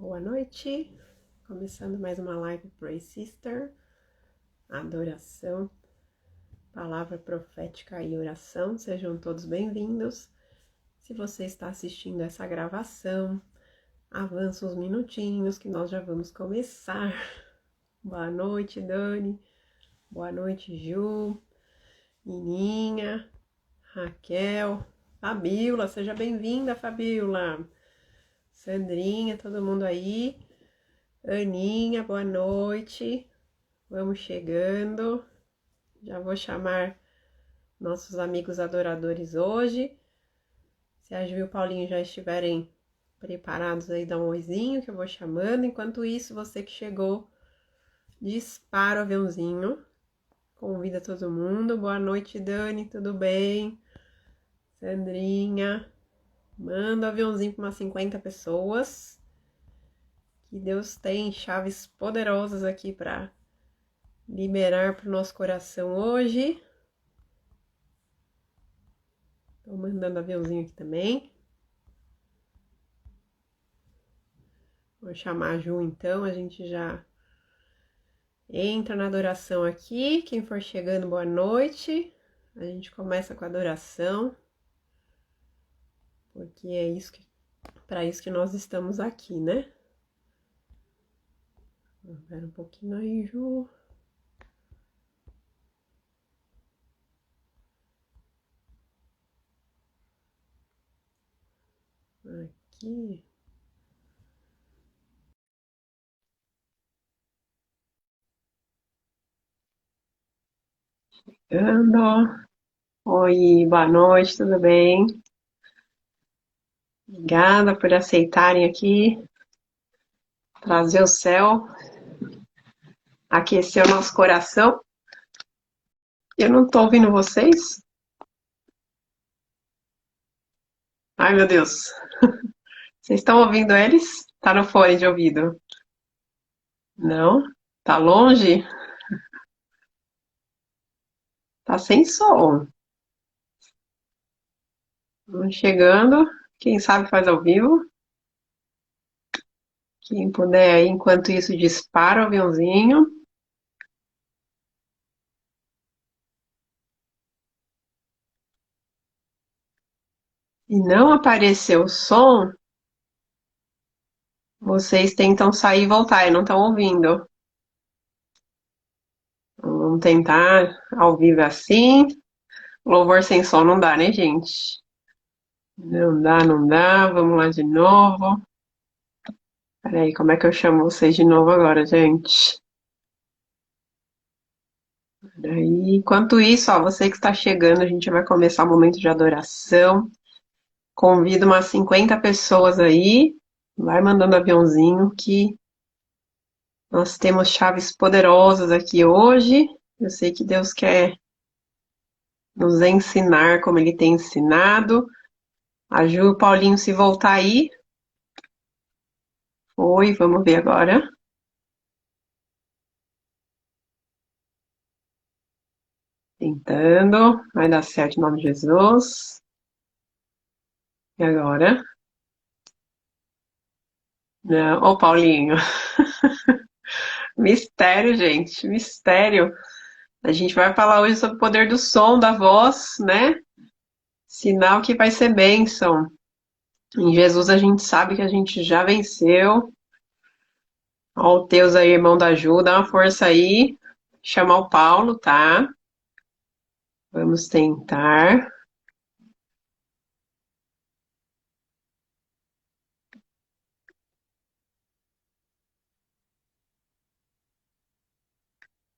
Boa noite, começando mais uma live Praise Sister, adoração, palavra profética e oração, sejam todos bem-vindos. Se você está assistindo essa gravação, avança uns minutinhos que nós já vamos começar. Boa noite, Dani, boa noite, Ju, Nininha, Raquel, Fabiola, seja bem-vinda, Fabiola, Sandrinha, todo mundo aí. Aninha, boa noite. Vamos chegando. Já vou chamar nossos amigos adoradores hoje. Se a Ju e o Paulinho já estiverem preparados aí, dá um oizinho que eu vou chamando. Enquanto isso, você que chegou, dispara o aviãozinho. Convida todo mundo. Boa noite, Dani, tudo bem? Sandrinha. Manda o aviãozinho para umas 50 pessoas. Que Deus tem chaves poderosas aqui para liberar para o nosso coração hoje. Estou mandando aviãozinho aqui também. Vou chamar a Ju então, a gente já entra na adoração aqui. Quem for chegando, boa noite. A gente começa com a adoração, porque é isso para isso que nós estamos aqui, né? Espera um pouquinho aí, Ju. Aqui. Chegando. Oi, boa noite, tudo bem? Obrigada por aceitarem aqui trazer o céu, aquecer o nosso coração. Eu não tô ouvindo vocês? Ai, meu Deus. Vocês estão ouvindo eles? Tá no fone de ouvido? Não? Tá longe? Tá sem som. Vamos chegando. Quem sabe faz ao vivo. Quem puder aí, enquanto isso, dispara o aviãozinho. Se não aparecer o som, vocês tentam sair e voltar e não estão ouvindo. Vamos tentar ao vivo assim. Louvor sem som não dá, né, gente? Não dá, não dá. Vamos lá de novo. Peraí, como é que eu chamo vocês de novo agora, gente? Peraí. Enquanto isso, ó, você que está chegando, a gente vai começar o momento de adoração. Convido umas 50 pessoas aí. Vai mandando aviãozinho que nós temos chaves poderosas aqui hoje. Eu sei que Deus quer nos ensinar como Ele tem ensinado. A Ju e o Paulinho, se voltar aí. Oi, vamos ver agora. Tentando. Vai dar certo em nome de Jesus. E agora? Não. Ô, Paulinho. Mistério, gente. Mistério. A gente vai falar hoje sobre o poder do som, da voz, né? Sinal que vai ser bênção. Em Jesus a gente sabe que a gente já venceu. Ó, o Teus aí, irmão da Ju, dá uma força aí. Chamar o Paulo, tá? Vamos tentar.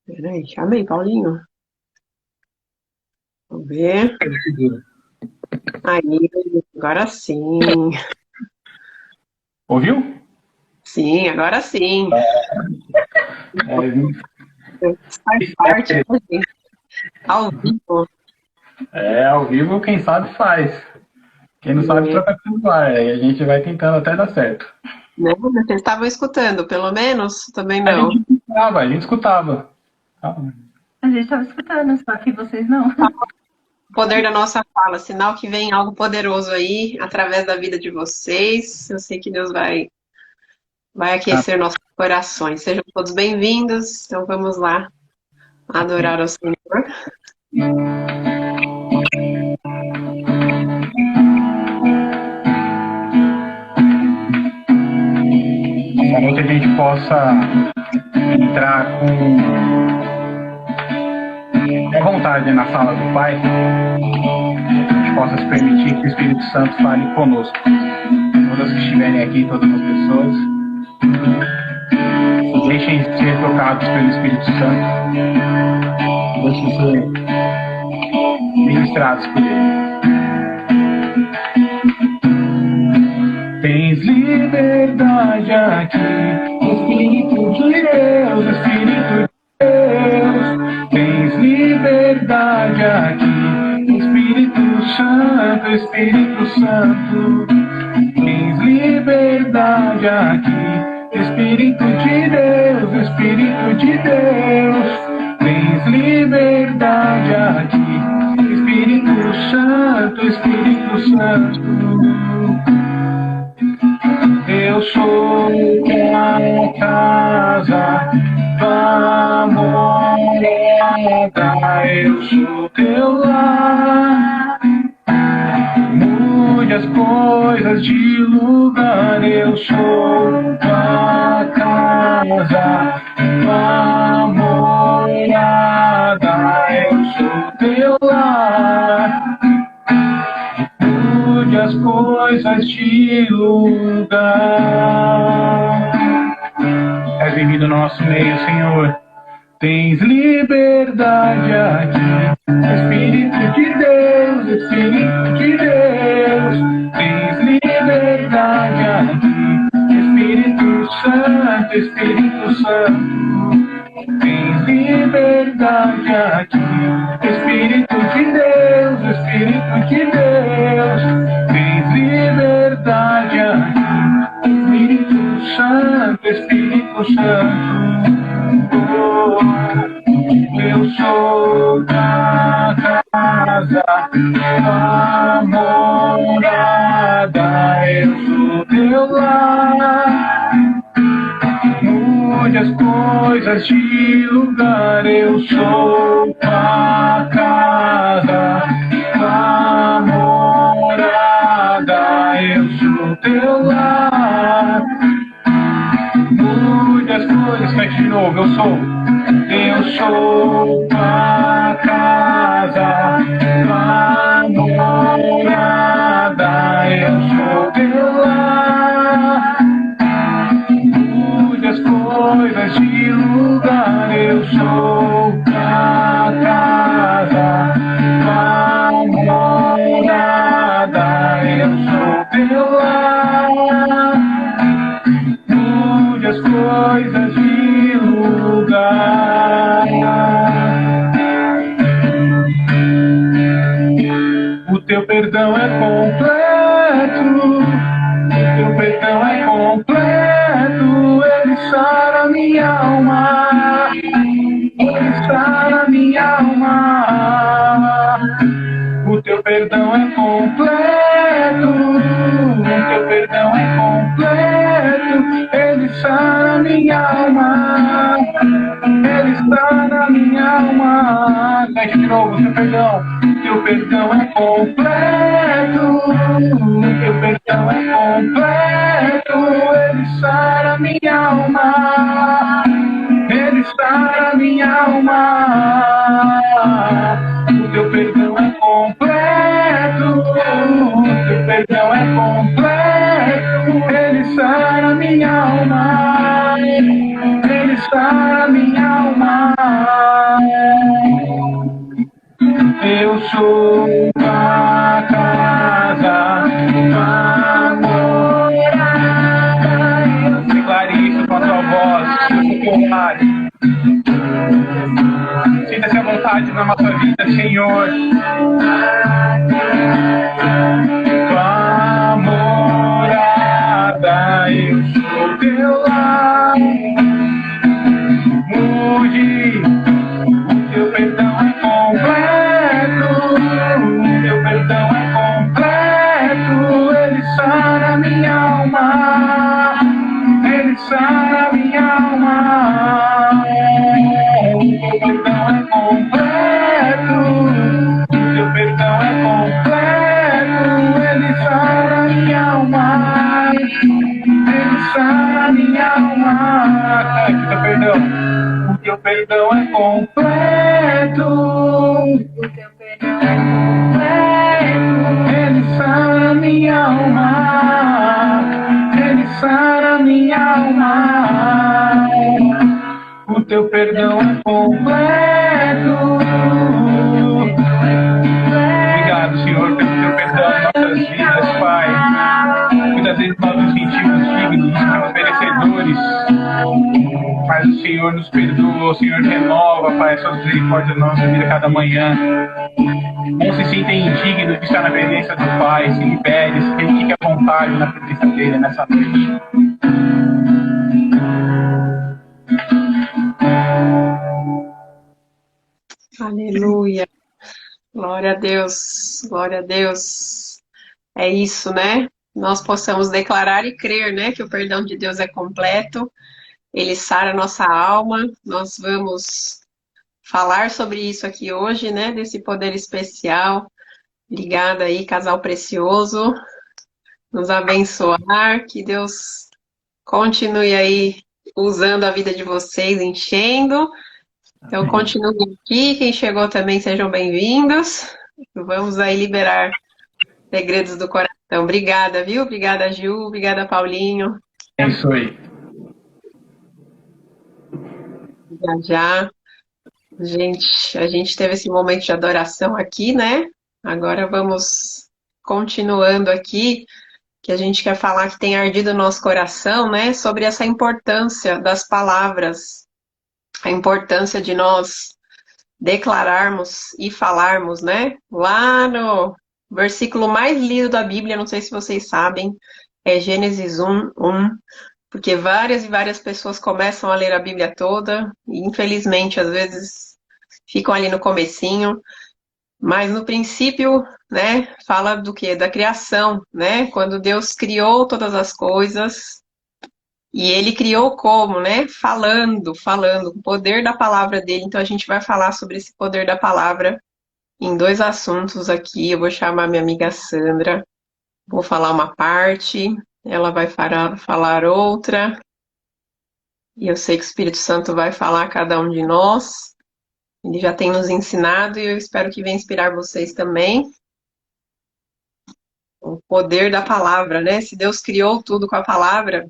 Peraí, chamei, Paulinho. Vamos ver. Aí, agora sim. Ouviu? Sim, agora sim. É, Faz parte, né, gente? Ao vivo. ao vivo quem sabe faz. Quem não sabe Né? troca celular. Aí a gente vai tentando até dar certo. Né? Vocês estavam escutando, pelo menos? Também A gente não. escutava, a gente escutava. A gente estava escutando, só que vocês não. O poder da nossa fala, sinal que vem algo poderoso aí, através da vida de vocês. Eu sei que Deus vai vai aquecer nossos corações. Sejam todos bem-vindos. Então vamos lá adorar ao Senhor. Para que a gente possa entrar com vontade na sala do Pai, a gente possa se permitir que o Espírito Santo fale conosco. Todas que estiverem aqui, todas as pessoas, deixem ser tocados pelo Espírito Santo, deixem ser ministrados por ele. Tens liberdade aqui, Espírito de Deus, Espírito de Deus. Tens liberdade aqui, Espírito Santo, Espírito Santo. Tens liberdade aqui, Espírito de Deus, Espírito de Deus. Tens liberdade aqui, Espírito Santo, Espírito Santo. Eu sou tua casa, tua morada, eu sou teu lar. Mude as coisas de lugar, eu sou tua casa, tua morada, eu sou teu lar. Mude as coisas de lugar. És bem-vindo no nosso meio, Senhor. Tens liberdade aqui, Espírito de Deus, Espírito de Deus. Tens liberdade aqui, Espírito Santo, Espírito Santo. Tens liberdade aqui, Espírito de Deus, Espírito de Deus. Tens liberdade aqui, Espírito Santo, Espírito Santo. Eu sou da casa, da morada, eu sou teu lar. Mude as coisas de lugar, eu sou tua casa, tua morada, eu sou teu lar. Mude as coisas, cante de novo, eu sou tua casa, tua morada, eu sou teu lar. Mude as coisas de lugar, eu sou tua casa, tua morada, eu sou teu lar. Mude as coisas de lugar. O teu perdão é completo, o teu perdão é completo, ele sara minha alma, ele sara minha alma. O teu perdão é completo, o teu perdão é completo, ele sara minha alma, ele sara minha alma. Cante de novo, teu perdão é completo, teu perdão é completo, ele sara minha alma, ele sara minha alma. O teu perdão é completo, o teu perdão é completo, ele sara minha alma, ele sara minha alma. Eu sou tua casa, tua morada. Declare isso com a tua voz, com lar. Sinta-se à vontade na nossa vida, Senhor. Tua morada, eu sou teu lar. Mude, o teu perdão é completo, o teu perdão é completo, ele sara minha alma, ele sara minha alma. O teu perdão é completo, o teu perdão é completo, ele sara minha alma, ele sara minha alma. Cante o teu perdão. O teu perdão é completo, o teu perdão é completo, ele sara minha alma, ele sara minha alma. O teu perdão é completo. Obrigado, Senhor, pelo teu perdão em nossas vidas, Pai. Muitas vezes nós nos sentimos dignos, nos sentimos merecedores, mas o Senhor nos perdoa, o Senhor renova, Pai, suas misericórdias na nossa vida cada manhã. Não se sinta indigno de estar na presença do Pai, se libere, se fique à vontade na presença dele nessa noite. Aleluia. Glória a Deus. Glória a Deus. É isso, né? Nós possamos declarar e crer, né, que o perdão de Deus é completo. Ele sara a nossa alma. Nós vamos falar sobre isso aqui hoje, né, desse poder especial. Obrigada aí, casal precioso. Nos abençoar. Que Deus continue aí usando a vida de vocês, enchendo. Então, continuem aqui. Quem chegou também, sejam bem-vindos. Vamos aí liberar segredos do coração. Obrigada, viu? Obrigada, Gil. Obrigada, Paulinho. É isso aí. Já, já. Gente, a gente teve esse momento de adoração aqui, né? Agora vamos continuando aqui, que a gente quer falar que tem ardido no nosso coração, né? Sobre essa importância das palavras, a importância de nós declararmos e falarmos, né? Lá no versículo mais lido da Bíblia, não sei se vocês sabem, é Gênesis 1:1, porque várias e várias pessoas começam a ler a Bíblia toda, e infelizmente, às vezes, ficam ali no comecinho, mas no princípio, né, fala do quê? Da criação, né? Quando Deus criou todas as coisas, e Ele criou como, né? Falando, com o poder da palavra dele. Então a gente vai falar sobre esse poder da palavra em dois assuntos aqui. Eu vou chamar minha amiga Sandra, vou falar uma parte, ela vai falar outra, e eu sei que o Espírito Santo vai falar a cada um de nós. Ele já tem nos ensinado e eu espero que venha inspirar vocês também. O poder da palavra, né? Se Deus criou tudo com a palavra,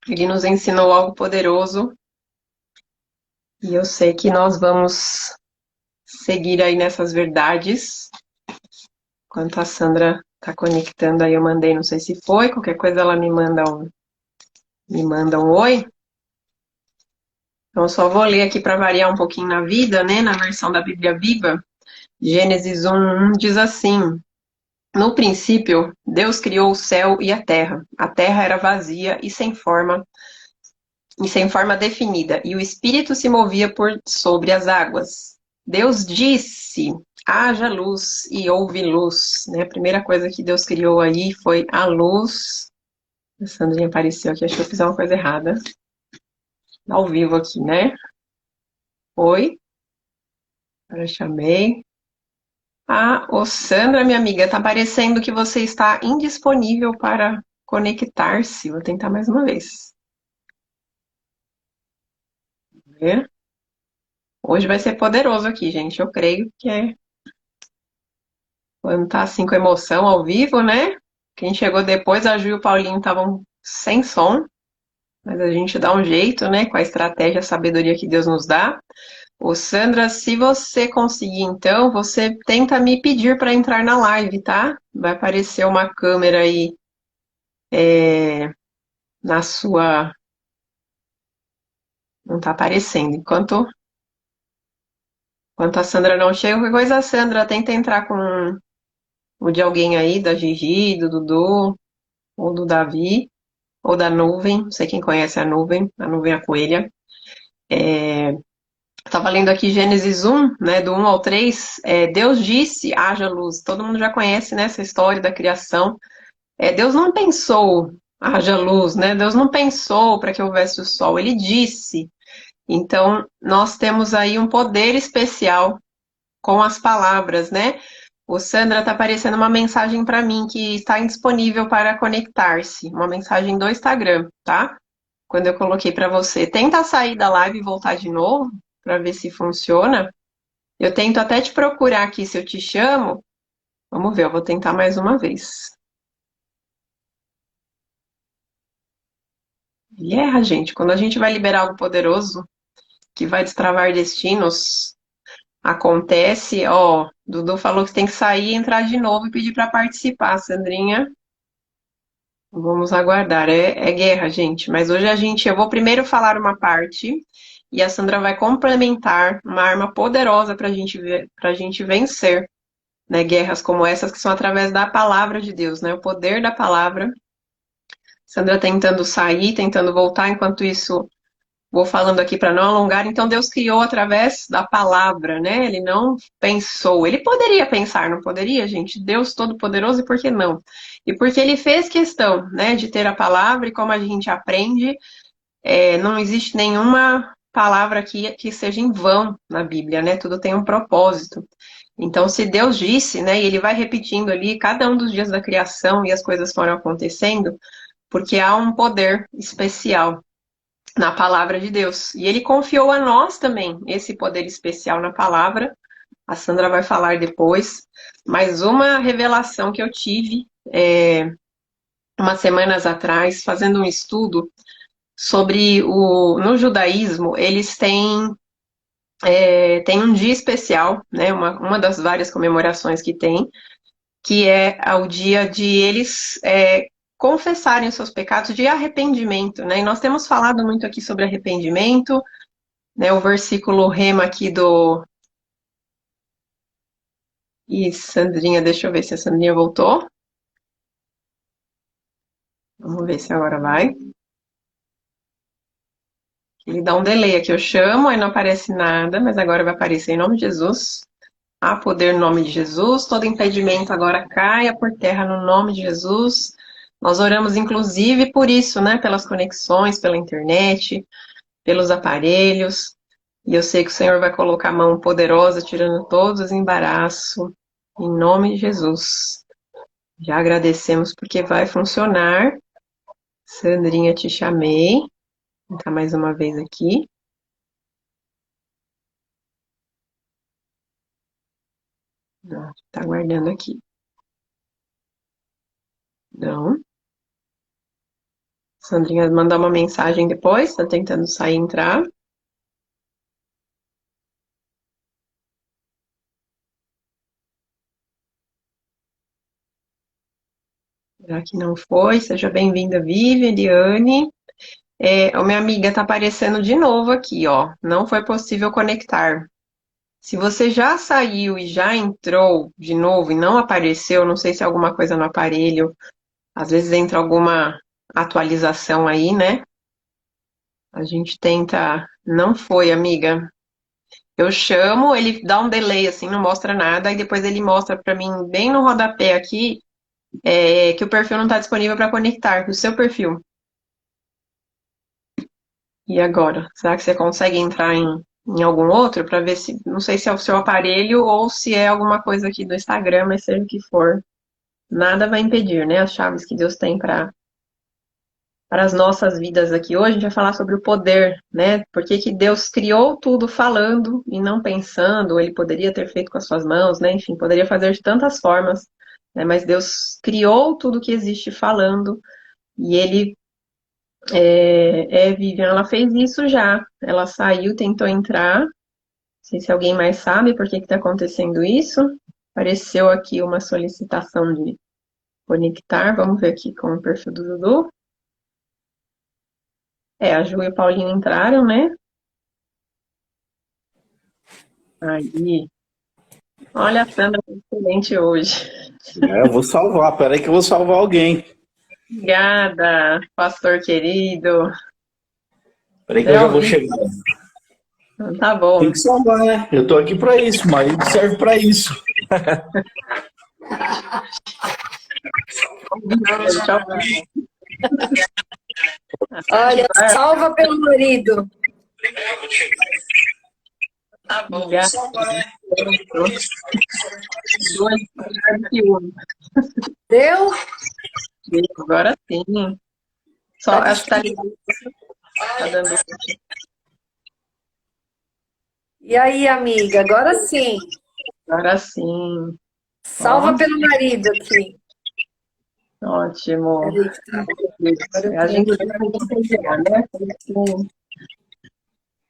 Ele nos ensinou algo poderoso. E eu sei que nós vamos seguir aí nessas verdades. Enquanto a Sandra está conectando aí, eu mandei, não sei se foi, qualquer coisa ela me manda um oi. Então eu só vou ler aqui para variar um pouquinho na vida, né? Na versão da Bíblia Viva. Gênesis 1:1 diz assim: no princípio, Deus criou o céu e a terra. A terra era vazia e sem forma definida, e o Espírito se movia por sobre as águas. Deus disse: haja luz, e houve luz. Né? A primeira coisa que Deus criou aí foi a luz. A Sandrinha apareceu aqui, acho que eu fiz uma coisa errada. Ao vivo aqui, né? Oi. Agora chamei. Ô Sandra, minha amiga, tá parecendo que você está indisponível para conectar-se. Vou tentar mais uma vez. Vamos ver. Hoje vai ser poderoso aqui, gente. Eu creio que é quando tá assim com emoção ao vivo, né? Quem chegou depois, a Ju e o Paulinho estavam sem som, mas a gente dá um jeito, né? Com a estratégia, a sabedoria que Deus nos dá. Ô Sandra, se você conseguir, então, você tenta me pedir para entrar na live, tá? Vai aparecer uma câmera aí na sua... Não tá aparecendo. Enquanto a Sandra não chega, qualquer coisa, a Sandra tenta entrar com o de alguém aí, da Gigi, do Dudu, ou do Davi, ou da Nuvem, não sei quem conhece a Nuvem a Coelha. Estava lendo aqui Gênesis 1, né, do 1 ao 3, Deus disse, haja luz. Todo mundo já conhece, né, essa história da criação. Deus não pensou haja luz, né? Deus não pensou para que houvesse o sol, ele disse. Então, nós temos aí um poder especial com as palavras, né? O Sandra tá aparecendo uma mensagem para mim que está indisponível para conectar-se, uma mensagem do Instagram, tá? Quando eu coloquei para você, tenta sair da live e voltar de novo para ver se funciona. Eu tento até te procurar aqui se eu te chamo. Vamos ver, eu vou tentar mais uma vez. E erra, gente. Quando a gente vai liberar algo poderoso, que vai destravar destinos, acontece, ó, Dudu falou que tem que sair, entrar de novo e pedir para participar, Sandrinha. Vamos aguardar. É guerra, gente. Mas hoje eu vou primeiro falar uma parte e a Sandra vai complementar uma arma poderosa para a gente vencer, né, guerras como essas que são através da palavra de Deus, né? O poder da palavra. Sandra tentando sair, tentando voltar, enquanto isso vou falando aqui para não alongar. Então Deus criou através da palavra, né? Ele não pensou. Ele poderia pensar, não poderia, gente? Deus Todo-Poderoso, e por que não? E porque ele fez questão, né, de ter a palavra, e como a gente aprende, não existe nenhuma palavra que seja em vão na Bíblia, né? Tudo tem um propósito. Então, se Deus disse, né, e ele vai repetindo ali cada um dos dias da criação e as coisas foram acontecendo, porque há um poder especial na palavra de Deus. E ele confiou a nós também esse poder especial na palavra. A Sandra vai falar depois. Mas uma revelação que eu tive umas semanas atrás, fazendo um estudo sobre no judaísmo, eles têm um dia especial, né, uma das várias comemorações que é o dia de eles confessarem os seus pecados, de arrependimento, né? E nós temos falado muito aqui sobre arrependimento, né? O versículo rema aqui do... Ih, Sandrinha, deixa eu ver se a Sandrinha voltou. Vamos ver se agora vai. Ele dá um delay aqui, eu chamo, aí não aparece nada, mas agora vai aparecer em nome de Jesus. Há poder no nome de Jesus, todo impedimento agora caia por terra no nome de Jesus. Nós oramos, inclusive, por isso, né? Pelas conexões, pela internet, pelos aparelhos. E eu sei que o Senhor vai colocar a mão poderosa, tirando todos os embaraços, em nome de Jesus. Já agradecemos porque vai funcionar. Sandrinha, te chamei. Vou tentar mais uma vez aqui. Tá aguardando aqui. Não. Sandrinha mandar uma mensagem depois, tá tentando sair e entrar. Já que não foi, seja bem-vinda, Vivian, Eliane. A minha amiga tá aparecendo de novo aqui, ó. Não foi possível conectar. Se você já saiu e já entrou de novo e não apareceu, não sei se é alguma coisa no aparelho, às vezes entra alguma atualização aí, né? A gente tenta. Não foi, amiga. Eu chamo, ele dá um delay assim, não mostra nada, e depois ele mostra pra mim bem no rodapé aqui que o perfil não está disponível para conectar, o seu perfil. E agora? Será que você consegue entrar em algum outro para ver se, não sei se é o seu aparelho ou se é alguma coisa aqui do Instagram, mas seja o que for, nada vai impedir, né? As chaves que Deus tem para as nossas vidas aqui hoje, a gente vai falar sobre o poder, né? Por que que Deus criou tudo falando e não pensando, ele poderia ter feito com as suas mãos, né? Enfim, poderia fazer de tantas formas, né? Mas Deus criou tudo que existe falando e ele Vivian, ela fez isso já. Ela saiu, tentou entrar. Não sei se alguém mais sabe por que está acontecendo isso. Apareceu aqui uma solicitação de conectar. Vamos ver aqui com o perfil do Dudu. A Ju e o Paulinho entraram, né? Aí. Olha, a Sandra foi excelente hoje. Eu vou salvar, peraí que eu vou salvar alguém. Obrigada, pastor querido. Peraí que eu já vou chegar. Tá bom. Tem que salvar, né? Eu tô aqui pra isso, o marido serve pra isso. Tchau. Olha, salva pelo marido. Tá bom. Deu? Agora sim. Só Tá acho que tá ligado. Tá dando. E aí, amiga? Agora sim. Agora sim. Salva Nossa. pelo marido aqui. Ótimo. Peraí que tá- Agora A eu gente tenho vai confiar, né?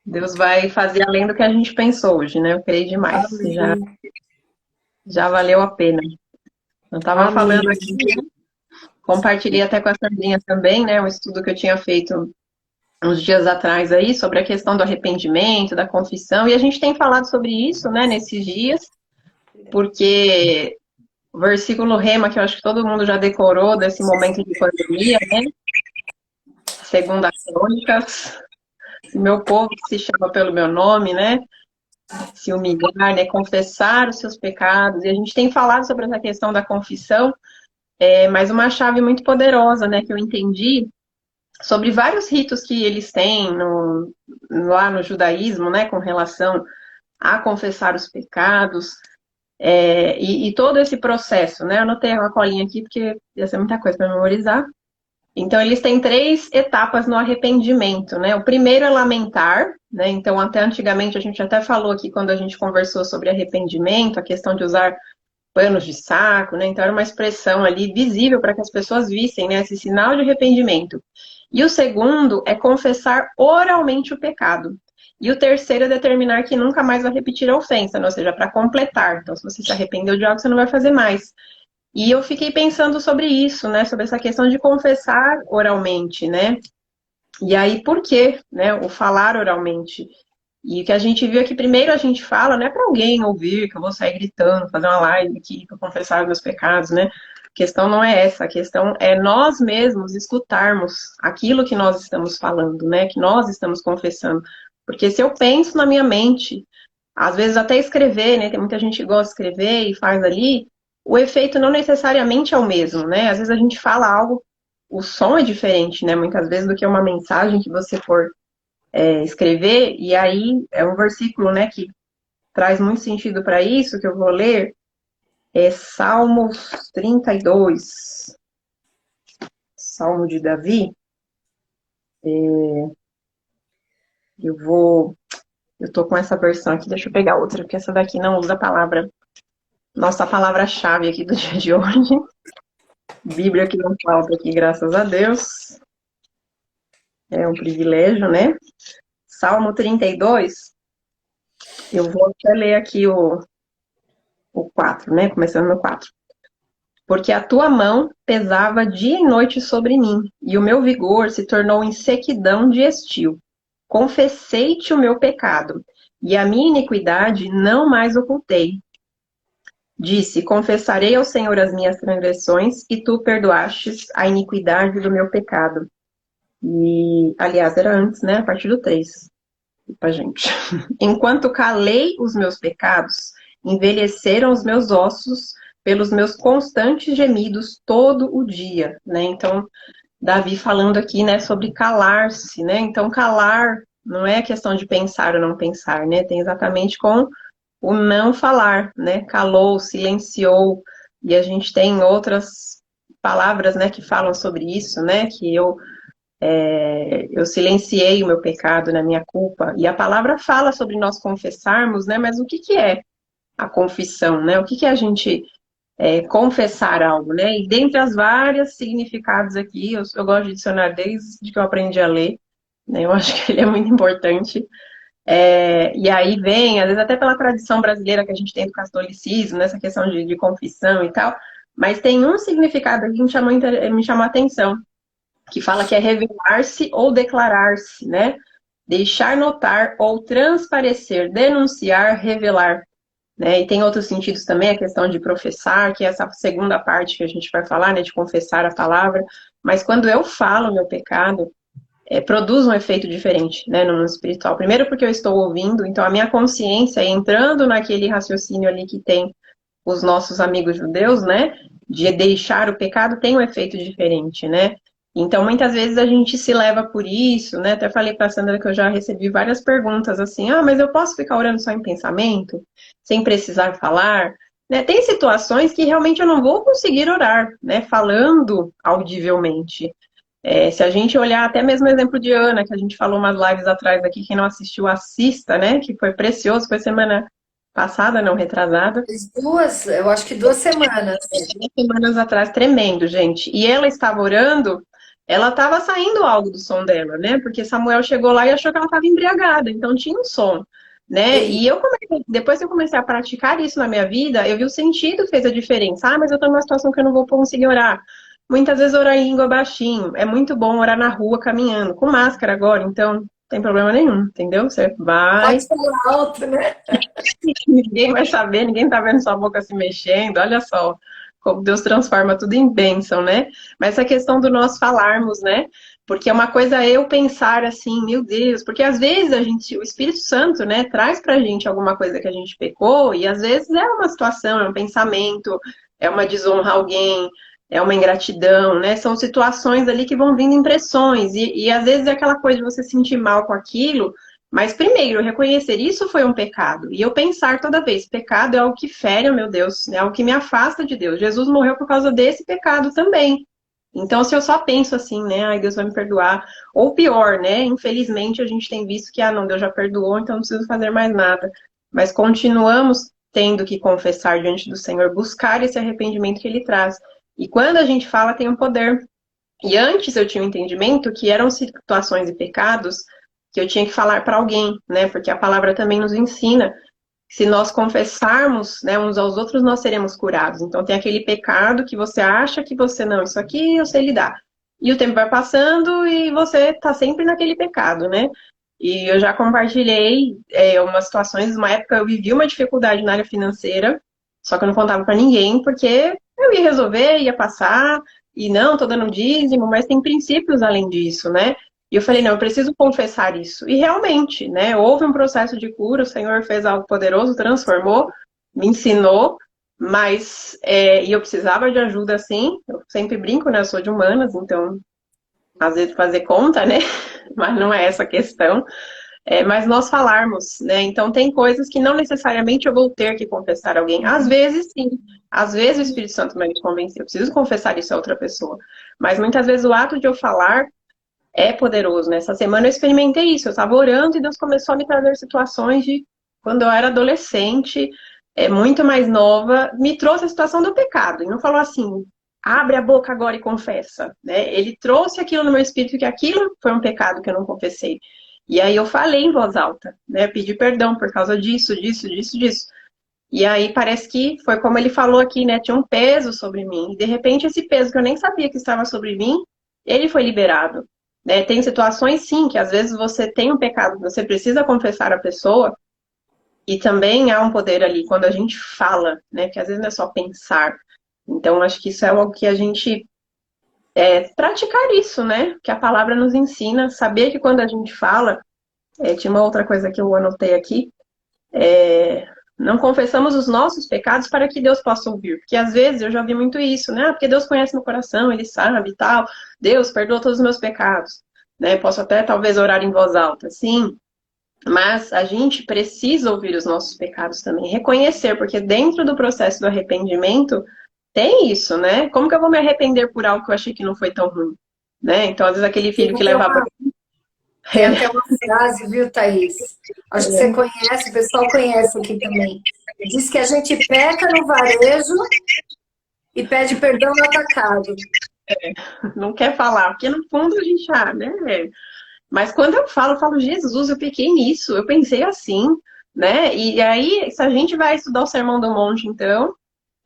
Deus vai fazer além do que a gente pensou hoje, né? Eu creio demais. Já valeu a pena. Eu estava falando aqui, compartilhei até com a Sandrinha também, né? Um estudo que eu tinha feito uns dias atrás aí sobre a questão do arrependimento, da confissão, e a gente tem falado sobre isso, né, nesses dias, porque o versículo rema, que eu acho que todo mundo já decorou desse momento de pandemia, né? Segunda Crônicas, se meu povo que se chama pelo meu nome, né? Se humilhar, né? Confessar os seus pecados. E a gente tem falado sobre essa questão da confissão, mas uma chave muito poderosa, né? Que eu entendi sobre vários ritos que eles têm lá no judaísmo, né? Com relação a confessar os pecados. E todo esse processo, né? Eu anotei uma colinha aqui porque ia ser muita coisa para memorizar. Então, eles têm 3 etapas no arrependimento, né? O primeiro é lamentar, né? Então, até antigamente, a gente até falou aqui, quando a gente conversou sobre arrependimento, a questão de usar panos de saco, né? Então, era uma expressão ali visível para que as pessoas vissem, né? Esse sinal de arrependimento. E o segundo é confessar oralmente o pecado. E o terceiro é determinar que nunca mais vai repetir a ofensa, né? Ou seja, para completar. Então, se você se arrependeu de algo, você não vai fazer mais. E eu fiquei pensando sobre isso, né? Sobre essa questão de confessar oralmente, né? E aí, por quê, né? O falar oralmente. E o que a gente viu aqui, primeiro a gente fala, não é para alguém ouvir, que eu vou sair gritando, fazer uma live aqui para confessar os meus pecados, né? A questão não é essa, a questão é nós mesmos escutarmos aquilo que nós estamos falando, né? Que nós estamos confessando. Porque se eu penso na minha mente, às vezes até escrever, né? Tem muita gente que gosta de escrever e faz ali, o efeito não necessariamente é o mesmo, né? Às vezes a gente fala algo, o som é diferente, né? Muitas vezes do que uma mensagem que você for escrever, e aí é um versículo, né, que traz muito sentido para isso, que eu vou ler, é Salmos 32, Salmo de Davi. Eu tô com essa versão aqui, deixa eu pegar outra, porque essa daqui não usa a palavra, nossa palavra-chave aqui do dia de hoje. Bíblia que não falta aqui, graças a Deus. É um privilégio, né? Salmo 32, eu vou até ler aqui o 4, né? Começando no 4. Porque a tua mão pesava dia e noite sobre mim, e o meu vigor se tornou em sequidão de estio. Confessei-te o meu pecado, e a minha iniquidade não mais ocultei. Disse, confessarei ao Senhor as minhas transgressões, e tu perdoastes a iniquidade do meu pecado. E, aliás, era antes, né? A partir do 3. Pra gente. Enquanto calei os meus pecados, envelheceram os meus ossos pelos meus constantes gemidos todo o dia, né? Então, Davi falando aqui, né, sobre calar-se, né? Então, calar não é questão de pensar ou não pensar, né? Tem exatamente com o não falar, né? Calou, silenciou, e a gente tem outras palavras, né, que falam sobre isso, né? Que eu silenciei o meu pecado na minha culpa. E a palavra fala sobre nós confessarmos, né? Mas o que é a confissão, né? O que é a gente confessar algo, né? E dentre as várias significados aqui, eu gosto de dicionário desde que eu aprendi a ler, né? Eu acho que ele é muito importante. E aí vem, às vezes até pela tradição brasileira que a gente tem do catolicismo, nessa questão de confissão e tal, mas tem um significado aqui que me chamou a atenção, que fala que é revelar-se ou declarar-se, né? Deixar notar ou transparecer, denunciar, revelar, né? E tem outros sentidos também, a questão de professar, que é essa segunda parte que a gente vai falar, né? De confessar a palavra. Mas quando eu falo meu pecado, produz um efeito diferente, né? No mundo espiritual. Primeiro porque eu estou ouvindo, então a minha consciência, entrando naquele raciocínio ali que tem os nossos amigos judeus, né? De deixar o pecado, tem um efeito diferente, né? Então, muitas vezes a gente se leva por isso, né? Até falei para a Sandra que eu já recebi várias perguntas assim: ah, mas eu posso ficar orando só em pensamento, sem precisar falar? Né? Tem situações que realmente eu não vou conseguir orar, né? Falando audivelmente. Se a gente olhar até mesmo o exemplo de Ana, que a gente falou umas lives atrás aqui, quem não assistiu, assista, né? Que foi precioso, foi semana passada, não retrasada. Eu acho que 2 semanas. 2 semanas atrás, tremendo, gente. E ela estava orando, ela estava saindo algo do som dela, né? Porque Samuel chegou lá e achou que ela estava embriagada, então tinha um som, né? Sim. E depois que eu comecei a praticar isso na minha vida, eu vi o sentido que fez a diferença. Ah, mas eu estou numa situação que eu não vou conseguir orar. Muitas vezes orar em língua baixinho. É muito bom orar na rua caminhando, com máscara agora, então não tem problema nenhum, entendeu? Você vai. Pode falar alto, né? Ninguém vai saber, ninguém tá vendo sua boca se mexendo, olha só como Deus transforma tudo em bênção, né? Mas essa questão do nós falarmos, né? Porque uma coisa é eu pensar assim, meu Deus, porque às vezes o Espírito Santo, né, traz pra gente alguma coisa que a gente pecou, e às vezes é uma situação, é um pensamento, é uma desonra a alguém, é uma ingratidão, né? São situações ali que vão vindo impressões, e às vezes é aquela coisa de você sentir mal com aquilo. Mas primeiro, reconhecer isso foi um pecado. E eu pensar toda vez, pecado é algo que fere, meu Deus, é algo que me afasta de Deus. Jesus morreu por causa desse pecado também. Então, se eu só penso assim, né, ai, Deus vai me perdoar. Ou pior, né, infelizmente a gente tem visto que, não, Deus já perdoou, então não preciso fazer mais nada. Mas continuamos tendo que confessar diante do Senhor, buscar esse arrependimento que Ele traz. E quando a gente fala, tem um poder. E antes eu tinha um entendimento que eram situações e pecados que eu tinha que falar para alguém, né? Porque a palavra também nos ensina que se nós confessarmos, né, uns aos outros, nós seremos curados. Então tem aquele pecado que você acha que você não, isso aqui eu sei lidar. E o tempo vai passando e você tá sempre naquele pecado, né? E eu já compartilhei umas situações, uma época eu vivi uma dificuldade na área financeira, só que eu não contava para ninguém, porque eu ia resolver, ia passar, e não, tô dando dízimo, mas tem princípios além disso, né? E eu falei, não, eu preciso confessar isso. E realmente, né, houve um processo de cura, o Senhor fez algo poderoso, transformou, me ensinou, mas e eu precisava de ajuda, sim. Eu sempre brinco, né, eu sou de humanas, então, às vezes fazer conta, né, mas não é essa a questão. Mas nós falarmos, né, então tem coisas que não necessariamente eu vou ter que confessar a alguém. Às vezes, sim. Às vezes o Espírito Santo vai me convencer, eu preciso confessar isso a outra pessoa. Mas muitas vezes o ato de eu falar é poderoso, né? Essa semana eu experimentei isso, eu estava orando e Deus começou a me trazer situações de quando eu era adolescente, muito mais nova, me trouxe a situação do pecado, e não falou assim, abre a boca agora e confessa, né? Ele trouxe aquilo no meu espírito, que aquilo foi um pecado que eu não confessei. E aí eu falei em voz alta, né? Pedi perdão por causa disso. E aí parece que foi como ele falou aqui, né? Tinha um peso sobre mim. E de repente esse peso que eu nem sabia que estava sobre mim, ele foi liberado. Né? Tem situações, sim, que às vezes você tem um pecado, você precisa confessar a pessoa, e também há um poder ali quando a gente fala, né? Que às vezes não é só pensar. Então, acho que isso é algo que a gente praticar isso, né? Que a palavra nos ensina, saber que quando a gente fala, tinha uma outra coisa que eu anotei aqui, não confessamos os nossos pecados para que Deus possa ouvir. Porque às vezes eu já vi muito isso, né? Porque Deus conhece meu coração, Ele sabe e tal. Deus perdoa todos os meus pecados. Né? Posso até talvez orar em voz alta, sim. Mas a gente precisa ouvir os nossos pecados também. Reconhecer, porque dentro do processo do arrependimento tem isso, né? Como que eu vou me arrepender por algo que eu achei que não foi tão ruim? Né? Então, às vezes aquele filho que levava... Tem até uma frase, viu, Thaís? Acho que você conhece, o pessoal conhece aqui também. Diz que a gente peca no varejo e pede perdão no atacado. Não quer falar, porque no fundo a gente já, né? Mas quando eu falo, Jesus, eu pequei nisso, eu pensei assim, né? E aí, se a gente vai estudar o Sermão do Monte, então,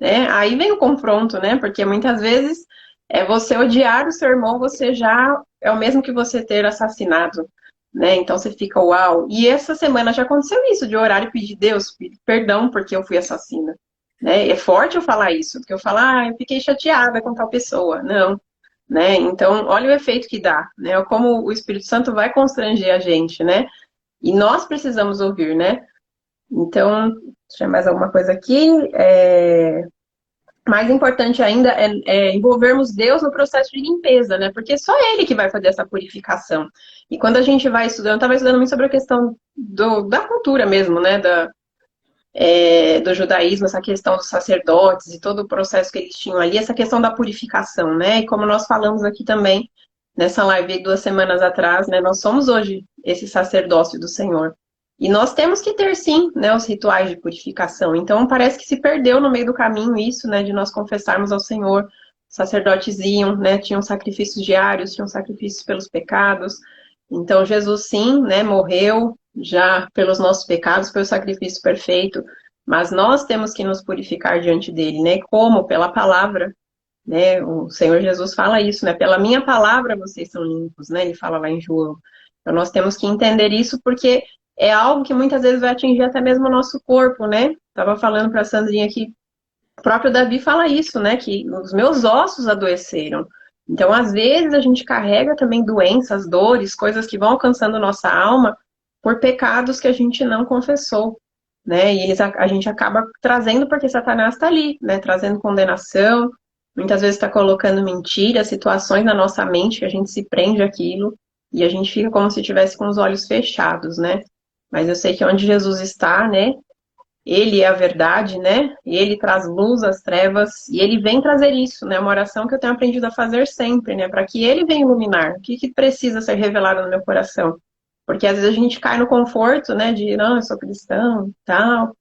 né? Aí vem o confronto, né? Porque muitas vezes você odiar o seu irmão, você já é o mesmo que você ter assassinado, né? Então você fica, uau. E essa semana já aconteceu isso, de orar e pedir Deus, perdão porque eu fui assassina. Né? É forte eu falar isso, porque eu falo, eu fiquei chateada com tal pessoa. Não, né? Então, olha o efeito que dá, né? Como o Espírito Santo vai constranger a gente, né? E nós precisamos ouvir, né? Então, deixa eu mais alguma coisa aqui. mais importante ainda é envolvermos Deus no processo de limpeza, né? Porque é só Ele que vai fazer essa purificação. E quando a gente vai estudando, eu estava estudando muito sobre a questão da cultura mesmo, né? Do judaísmo, essa questão dos sacerdotes e todo o processo que eles tinham ali, essa questão da purificação, né? E como nós falamos aqui também, nessa live 2 semanas atrás, né? Nós somos hoje esse sacerdócio do Senhor. E nós temos que ter, sim, né, os rituais de purificação. Então, parece que se perdeu no meio do caminho isso, né, de nós confessarmos ao Senhor. Os sacerdotes iam, né, tinham sacrifícios diários, tinham sacrifícios pelos pecados. Então, Jesus, sim, né, morreu já pelos nossos pecados, foi o sacrifício perfeito. Mas nós temos que nos purificar diante dele, né, como? Pela palavra, né, o Senhor Jesus fala isso, né, pela minha palavra vocês são limpos, né, ele fala lá em João. Então, nós temos que entender isso porque é algo que muitas vezes vai atingir até mesmo o nosso corpo, né? Tava falando para a Sandrinha que o próprio Davi fala isso, né? Que os meus ossos adoeceram. Então, às vezes, a gente carrega também doenças, dores, coisas que vão alcançando nossa alma por pecados que a gente não confessou, né? E a gente acaba trazendo porque Satanás está ali, né? Trazendo condenação, muitas vezes está colocando mentiras, situações na nossa mente que a gente se prende àquilo e a gente fica como se tivesse com os olhos fechados, né? Mas eu sei que onde Jesus está, né? Ele é a verdade, né? E ele traz luz às trevas e ele vem trazer isso, né? Uma oração que eu tenho aprendido a fazer sempre, né? Para que ele venha iluminar. O que precisa ser revelado no meu coração? Porque às vezes a gente cai no conforto, né? De, não, eu sou cristão, tal.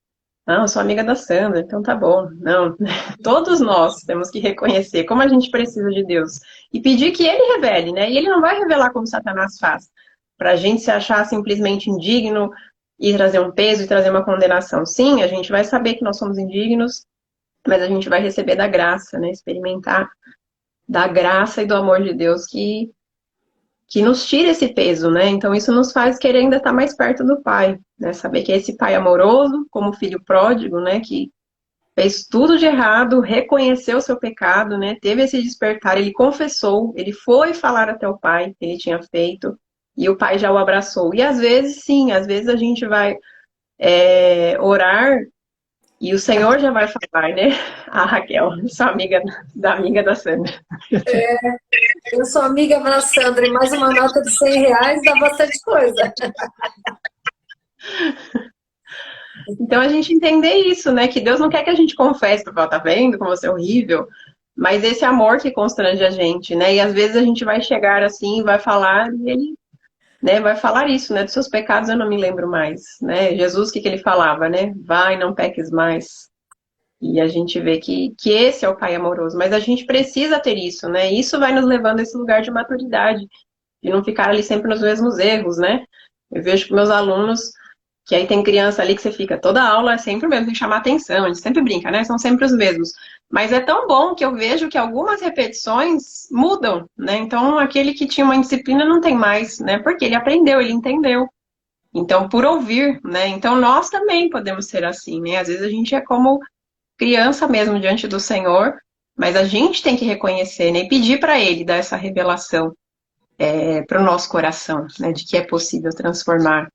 Não, eu sou amiga da Sandra, então tá bom. Não, todos nós temos que reconhecer como a gente precisa de Deus e pedir que ele revele, né? E ele não vai revelar como Satanás faz, para a gente se achar simplesmente indigno e trazer um peso e trazer uma condenação. Sim, a gente vai saber que nós somos indignos, mas a gente vai receber da graça, né? Experimentar da graça e do amor de Deus que nos tira esse peso, né? Então isso nos faz querer ainda estar mais perto do Pai, né? Saber que é esse Pai amoroso, como filho pródigo, né? Que fez tudo de errado, reconheceu o seu pecado, né? Teve esse despertar, ele confessou, ele foi falar até o Pai que ele tinha feito, e o Pai já o abraçou. E às vezes, sim, às vezes a gente vai orar e o Senhor já vai falar, né? A Raquel, sua amiga da Sandra. Eu sou amiga da Sandra e mais uma nota de R$100 dá bastante coisa. Então a gente entender isso, né? Que Deus não quer que a gente confesse para falar, tá vendo como você é horrível, mas esse amor que constrange a gente, né? E às vezes a gente vai chegar assim, vai falar, e ele, né, vai falar isso, né? Dos seus pecados eu não me lembro mais, né? Jesus, o que ele falava, né? Vai, não peques mais. E a gente vê que esse é o Pai amoroso, mas a gente precisa ter isso, né? Isso vai nos levando a esse lugar de maturidade, de não ficar ali sempre nos mesmos erros, né? Eu vejo que meus alunos, que aí tem criança ali que você fica, toda aula é sempre o mesmo, tem que chamar atenção, a gente sempre brinca, né? São sempre os mesmos. Mas é tão bom que eu vejo que algumas repetições mudam, né? Então, aquele que tinha uma disciplina não tem mais, né? Porque ele aprendeu, ele entendeu. Então, por ouvir, né? Então, nós também podemos ser assim, né? Às vezes a gente é como criança mesmo diante do Senhor, mas a gente tem que reconhecer, né? E pedir para Ele dar essa revelação para o nosso coração, né? De que é possível transformar.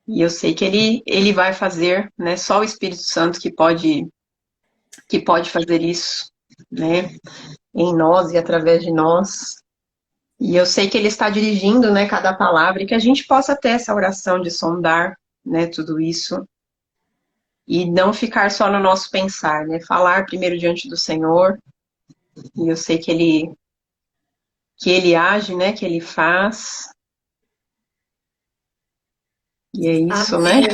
E eu sei que ele vai fazer, né? Só o Espírito Santo que pode fazer isso, né? Em nós e através de nós. E eu sei que ele está dirigindo, né? Cada palavra e que a gente possa ter essa oração de sondar, né? Tudo isso e não ficar só no nosso pensar, né? Falar primeiro diante do Senhor. E eu sei que ele age, né? Que ele faz. E é isso, Amém. né?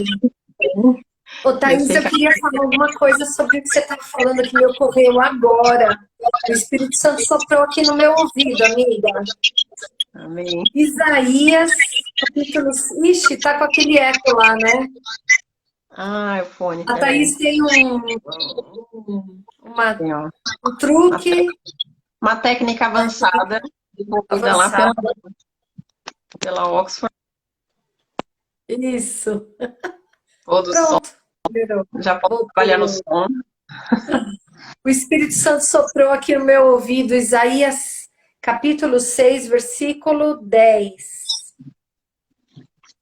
Ô, Thaís, eu queria falar alguma coisa sobre o que você está falando que me ocorreu agora. O Espírito Santo soprou aqui no meu ouvido, amiga. Amém. Isaías, capítulo... Ixi, tá com aquele eco lá, né? Ah, é o fone. A Thaís tem um truque. Uma técnica avançada, desenvolvida lá pela Oxford. Isso. Ou do som. Já pode trabalhar no som. O Espírito Santo soprou aqui no meu ouvido, Isaías, capítulo 6, versículo 10.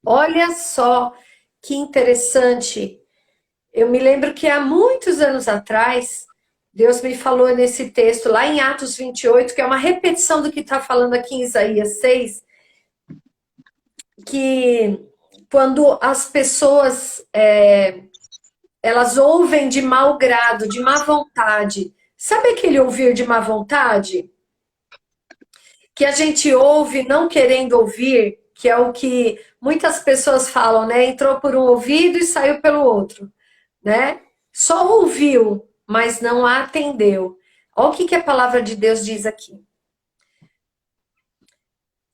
Olha só que interessante. Eu me lembro que há muitos anos atrás, Deus me falou nesse texto, lá em Atos 28, que é uma repetição do que está falando aqui em Isaías 6, que quando as pessoas elas ouvem de mau grado, de má vontade. Sabe aquele ouvir de má vontade? Que a gente ouve não querendo ouvir, que é o que muitas pessoas falam, né? Entrou por um ouvido e saiu pelo outro, né? Só ouviu, mas não atendeu. Olha o que a palavra de Deus diz aqui.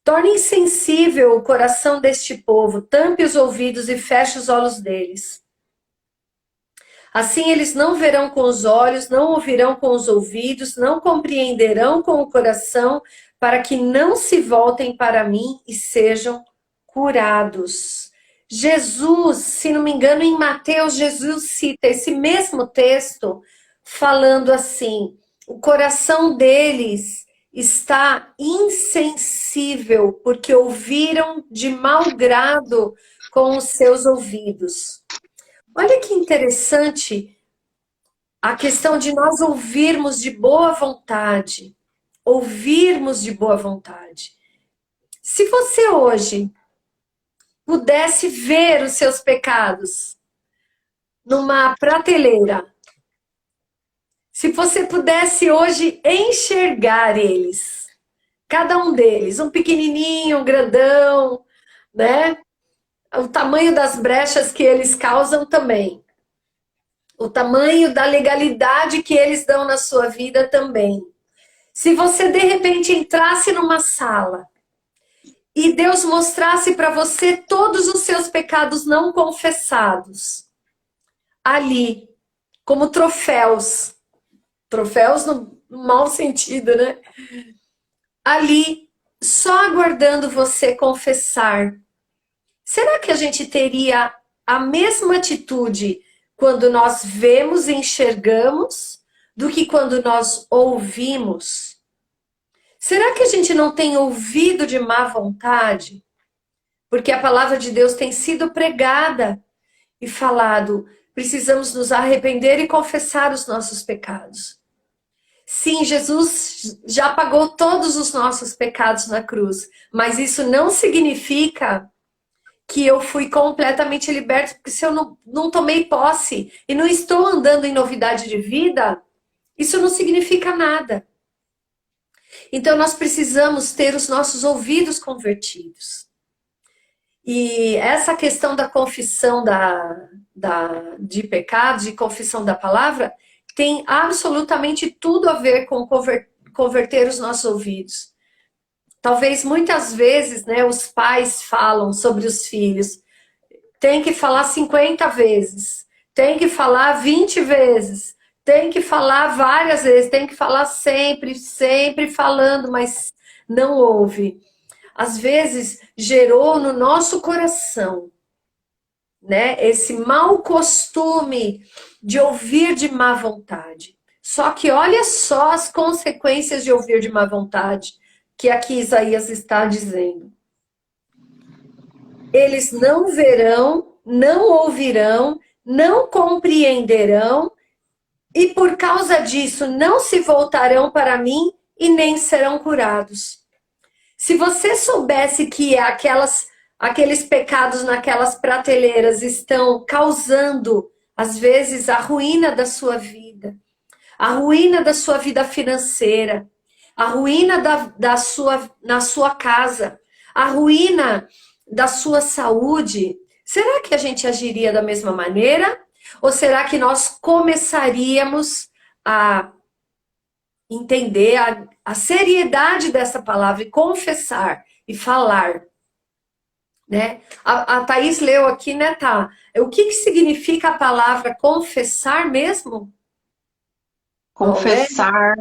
Torne insensível o coração deste povo, tampe os ouvidos e feche os olhos deles. Assim eles não verão com os olhos, não ouvirão com os ouvidos, não compreenderão com o coração, para que não se voltem para mim e sejam curados. Jesus, se não me engano, em Mateus, Jesus cita esse mesmo texto, falando assim, o coração deles está insensível, porque ouviram de mau grado com os seus ouvidos. Olha que interessante a questão de nós ouvirmos de boa vontade. Ouvirmos de boa vontade. Se você hoje pudesse ver os seus pecados numa prateleira, se você pudesse hoje enxergar eles, cada um deles, um pequenininho, um grandão, né? O tamanho das brechas que eles causam também. O tamanho da legalidade que eles dão na sua vida também. Se você, de repente, entrasse numa sala e Deus mostrasse para você todos os seus pecados não confessados, ali, como troféus. Troféus no mau sentido, né? Ali, só aguardando você confessar. Será que a gente teria a mesma atitude quando nós vemos e enxergamos do que quando nós ouvimos? Será que a gente não tem ouvido de má vontade? Porque a palavra de Deus tem sido pregada e falado, precisamos nos arrepender e confessar os nossos pecados. Sim, Jesus já pagou todos os nossos pecados na cruz, mas isso não significa que eu fui completamente liberto, porque se eu não tomei posse e não estou andando em novidade de vida, isso não significa nada. Então nós precisamos ter os nossos ouvidos convertidos. E essa questão da confissão de pecados e confissão da palavra tem absolutamente tudo a ver com converter os nossos ouvidos. Talvez muitas vezes, né, os pais falam sobre os filhos, tem que falar 50 vezes, tem que falar 20 vezes, tem que falar várias vezes, tem que falar sempre, sempre falando, mas não ouve. Às vezes gerou no nosso coração, né, esse mau costume de ouvir de má vontade. Só que olha só as consequências de ouvir de má vontade, que aqui Isaías está dizendo. Eles não verão, não ouvirão, não compreenderão, e por causa disso não se voltarão para mim e nem serão curados. Se você soubesse que aqueles pecados naquelas prateleiras estão causando, às vezes, a ruína da sua vida, a ruína da sua vida financeira, a ruína na sua casa, a ruína da sua saúde, será que a gente agiria da mesma maneira? Ou será que nós começaríamos a entender a seriedade dessa palavra e confessar e falar? Né? A Thaís leu aqui, né, Tá? O que significa a palavra confessar mesmo? Confessar,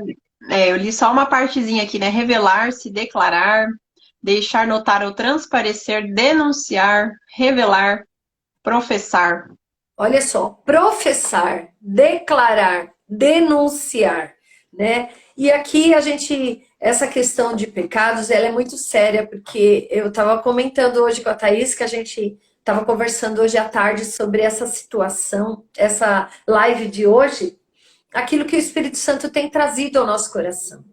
eu li só uma partezinha aqui, né? Revelar-se, declarar, deixar notar ou transparecer, denunciar, revelar, professar. Olha só, professar, declarar, denunciar, né? E aqui essa questão de pecados, ela é muito séria, porque eu estava comentando hoje com a Thaís, que a gente estava conversando hoje à tarde sobre essa situação, essa live de hoje, aquilo que o Espírito Santo tem trazido ao nosso coração.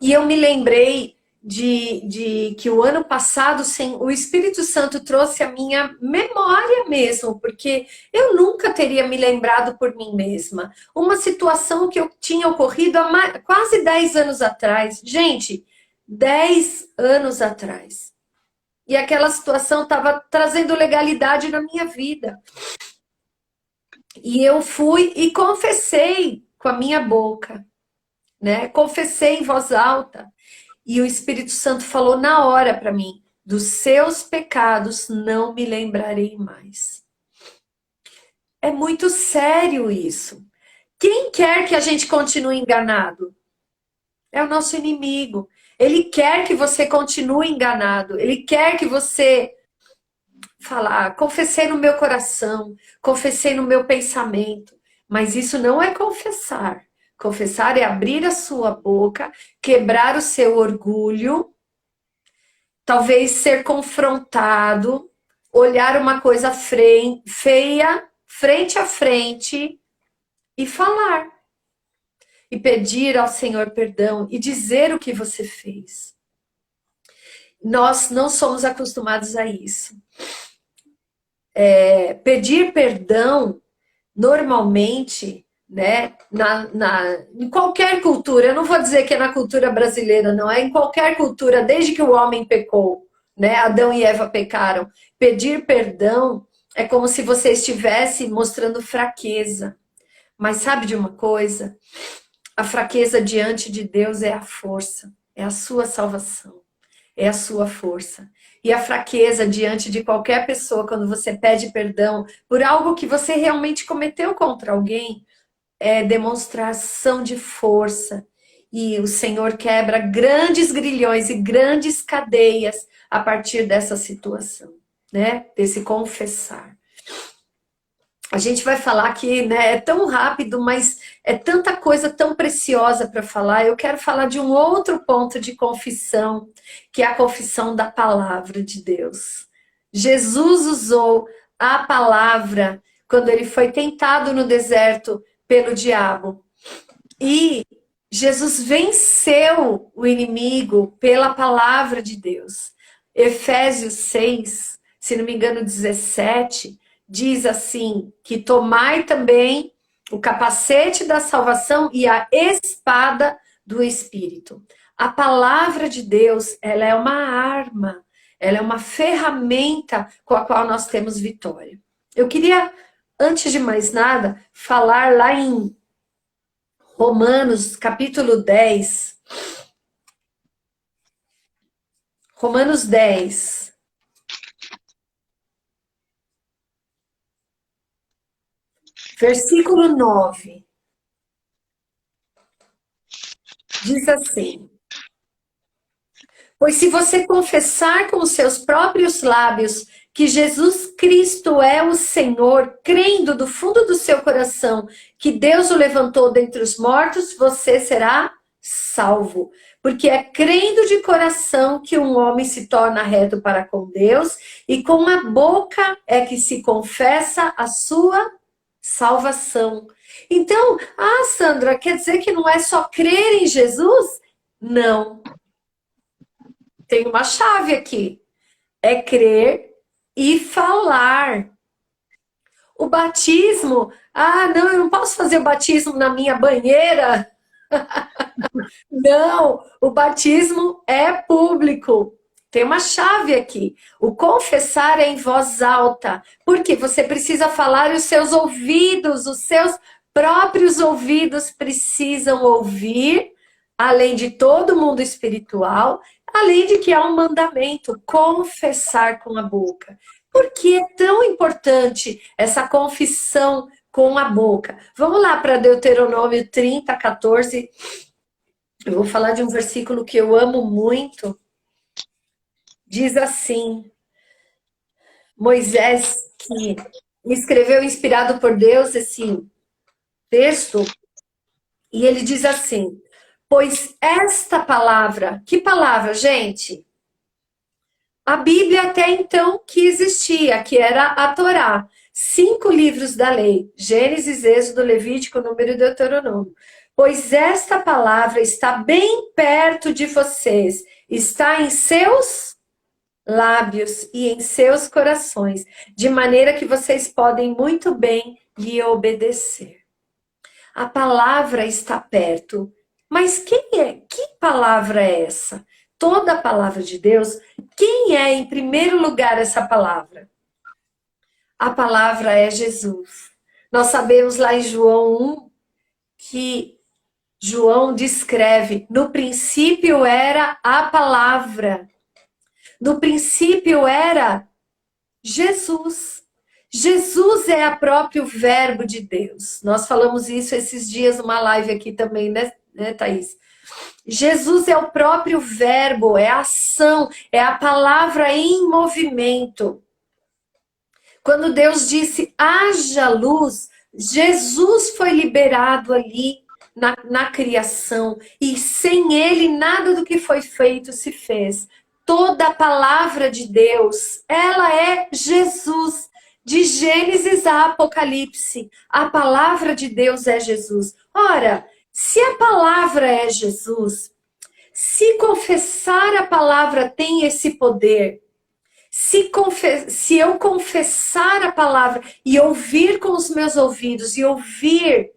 E eu me lembrei de que o ano passado, o Espírito Santo trouxe a minha memória mesmo, porque eu nunca teria me lembrado por mim mesma. Uma situação que eu tinha ocorrido há quase 10 anos atrás. Gente, 10 anos atrás. E aquela situação estava trazendo legalidade na minha vida. E eu fui e confessei com a minha boca, né? Confessei em voz alta. E o Espírito Santo falou na hora para mim: dos seus pecados não me lembrarei mais. É muito sério isso. Quem quer que a gente continue enganado? É o nosso inimigo. Ele quer que você continue enganado. Ele quer que você falar, confessei no meu coração, confessei no meu pensamento. Mas isso não é confessar. Confessar é abrir a sua boca, quebrar o seu orgulho, talvez ser confrontado, olhar uma coisa feia, frente a frente, e falar. E pedir ao Senhor perdão e dizer o que você fez. Nós não somos acostumados a isso. Pedir perdão, normalmente, né, em qualquer cultura, eu não vou dizer que é na cultura brasileira, não, é em qualquer cultura, desde que o homem pecou, né, Adão e Eva pecaram. Pedir perdão é como se você estivesse mostrando fraqueza. Mas sabe de uma coisa? A fraqueza diante de Deus é a força, é a sua salvação, é a sua força. E a fraqueza diante de qualquer pessoa, quando você pede perdão por algo que você realmente cometeu contra alguém, é demonstração de força. E o Senhor quebra grandes grilhões e grandes cadeias a partir dessa situação, né? Desse confessar. A gente vai falar aqui, né? É tão rápido, mas é tanta coisa tão preciosa para falar. Eu quero falar de um outro ponto de confissão, que é a confissão da palavra de Deus. Jesus usou a palavra quando ele foi tentado no deserto pelo diabo. E Jesus venceu o inimigo pela palavra de Deus. Efésios 6, se não me engano, 17... diz assim, que tomai também o capacete da salvação e a espada do Espírito. A palavra de Deus, ela é uma arma, ela é uma ferramenta com a qual nós temos vitória. Eu queria, antes de mais nada, falar lá em Romanos, capítulo 10. Romanos 10. Versículo 9, diz assim: pois se você confessar com os seus próprios lábios que Jesus Cristo é o Senhor, crendo do fundo do seu coração que Deus o levantou dentre os mortos, você será salvo. Porque é crendo de coração que um homem se torna reto para com Deus, e com a boca é que se confessa a sua salvação. Então, Sandra, quer dizer que não é só crer em Jesus? Não. Tem uma chave aqui. É crer e falar. O batismo, não, eu não posso fazer o batismo na minha banheira. Não, o batismo é público. Tem uma chave aqui. O confessar é em voz alta. Porque você precisa falar e os seus ouvidos, os seus próprios ouvidos precisam ouvir, além de todo mundo espiritual, além de que há um mandamento, confessar com a boca. Por que é tão importante essa confissão com a boca? Vamos lá para Deuteronômio 30, 14. Eu vou falar de um versículo que eu amo muito. Diz assim, Moisés, que escreveu inspirado por Deus esse texto, e ele diz assim: pois esta palavra, que palavra, gente? A Bíblia até então que existia, que era a Torá. 5 livros da lei, Gênesis, Êxodo, Levítico, Número e Deuteronômio. Pois esta palavra está bem perto de vocês, está em seus lábios e em seus corações, de maneira que vocês podem muito bem lhe obedecer. A palavra está perto. Mas que palavra é essa? Toda a palavra de Deus, quem é em primeiro lugar essa palavra? A palavra é Jesus. Nós sabemos lá em João 1 que João descreve, no princípio era a palavra. No princípio era Jesus. Jesus é o próprio verbo de Deus. Nós falamos isso esses dias numa live aqui também, né, Thaís? Jesus é o próprio verbo, é a ação, é a palavra em movimento. Quando Deus disse, haja luz, Jesus foi liberado ali na criação. E sem ele, nada do que foi feito se fez. Toda a palavra de Deus, ela é Jesus. De Gênesis a Apocalipse, a palavra de Deus é Jesus. Ora, se a palavra é Jesus, se confessar a palavra tem esse poder, se eu confessar a palavra e ouvir com os meus ouvidos, e ouvir,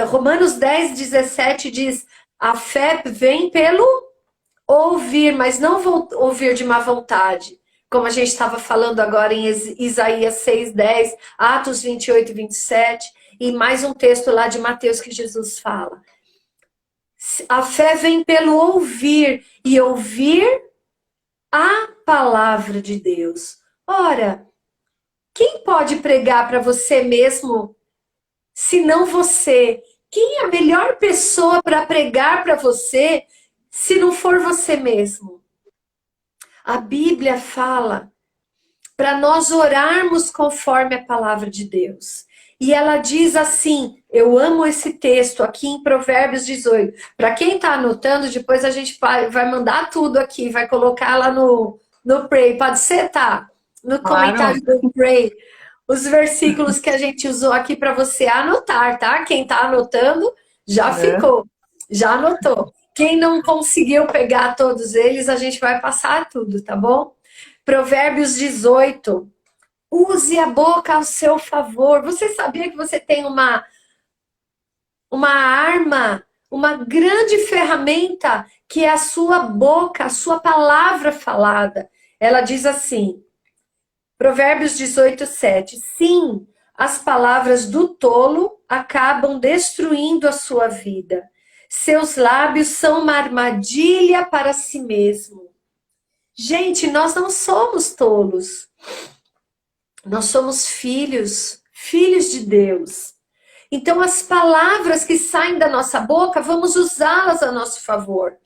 Romanos 10:17 diz, a fé vem pelo ouvir, mas não vou ouvir de má vontade. Como a gente estava falando agora em Isaías 6:10, Atos 28:27, e mais um texto lá de Mateus que Jesus fala. A fé vem pelo ouvir, e ouvir a palavra de Deus. Ora, quem pode pregar para você mesmo, se não você? Quem é a melhor pessoa para pregar para você, se não for você mesmo? A Bíblia fala para nós orarmos conforme a palavra de Deus. E ela diz assim, eu amo esse texto aqui em Provérbios 18. Para quem está anotando, depois a gente vai mandar tudo aqui, vai colocar lá no Pray. Pode ser, tá? No comentário do Pray. Os versículos que a gente usou aqui para você anotar, tá? Quem está anotando, já ficou. Já anotou. Quem não conseguiu pegar todos eles, a gente vai passar tudo, tá bom? Provérbios 18. Use a boca ao seu favor. Você sabia que você tem uma arma, uma grande ferramenta, que é a sua boca, a sua palavra falada. Ela diz assim, Provérbios 18:7. Sim, as palavras do tolo acabam destruindo a sua vida. Seus lábios são uma armadilha para si mesmo. Gente, nós não somos tolos. Nós somos filhos de Deus. Então, as palavras que saem da nossa boca, vamos usá-las a nosso favor.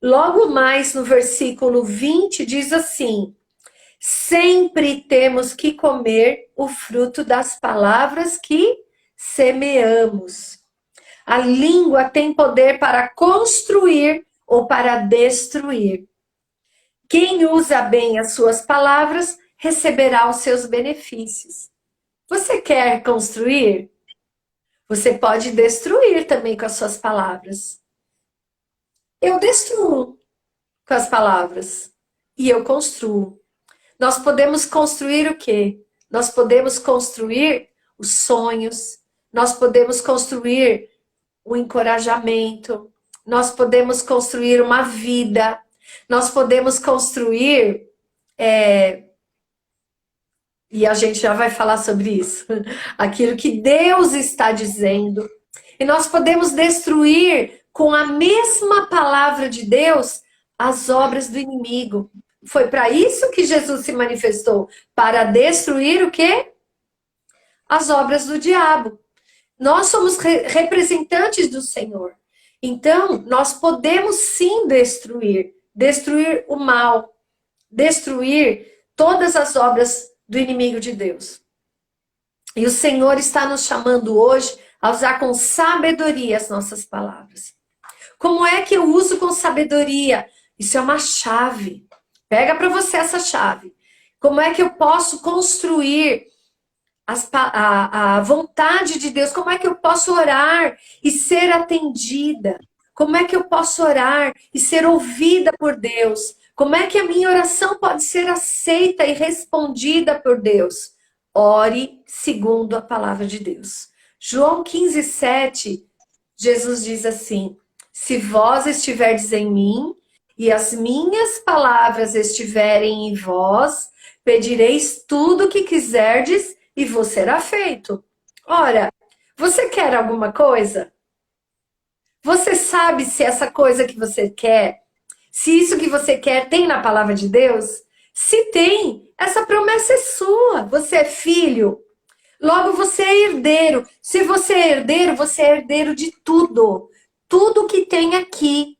Logo mais no versículo 20, diz assim, sempre temos que comer o fruto das palavras que semeamos. A língua tem poder para construir ou para destruir. Quem usa bem as suas palavras receberá os seus benefícios. Você quer construir? Você pode destruir também com as suas palavras. Eu destruo com as palavras e eu construo. Nós podemos construir o quê? Nós podemos construir os sonhos, nós podemos construir o encorajamento, nós podemos construir uma vida, nós podemos construir, e a gente já vai falar sobre isso, aquilo que Deus está dizendo. E nós podemos destruir com a mesma palavra de Deus as obras do inimigo. Foi para isso que Jesus se manifestou, para destruir o quê? As obras do diabo. Nós somos representantes do Senhor. Então, nós podemos sim destruir o mal, destruir todas as obras do inimigo de Deus. E o Senhor está nos chamando hoje a usar com sabedoria as nossas palavras. Como é que eu uso com sabedoria? Isso é uma chave. Pega para você essa chave. Como é que eu posso construir a vontade de Deus, como é que eu posso orar e ser atendida? Como é que eu posso orar e ser ouvida por Deus? Como é que a minha oração pode ser aceita e respondida por Deus? Ore segundo a palavra de Deus. João 15:7, Jesus diz assim: se vós estiverdes em mim e as minhas palavras estiverem em vós, pedireis tudo o que quiserdes e vos será feito. Ora, você quer alguma coisa? Você sabe se essa coisa que você quer, se isso que você quer tem na palavra de Deus? Se tem, essa promessa é sua. Você é filho, logo você é herdeiro. Se você é herdeiro, você é herdeiro de tudo. Tudo que tem aqui,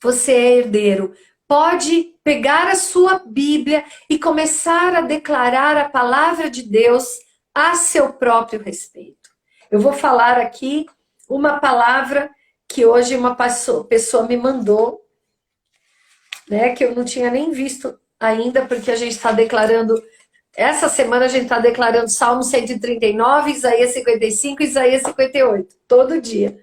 você é herdeiro. Pode pegar a sua Bíblia e começar a declarar a palavra de Deus a seu próprio respeito. Eu vou falar aqui uma palavra que hoje uma pessoa me mandou, né, que eu não tinha nem visto ainda, porque a gente está declarando, essa semana a gente está declarando Salmo 139, Isaías 55 e Isaías 58, todo dia,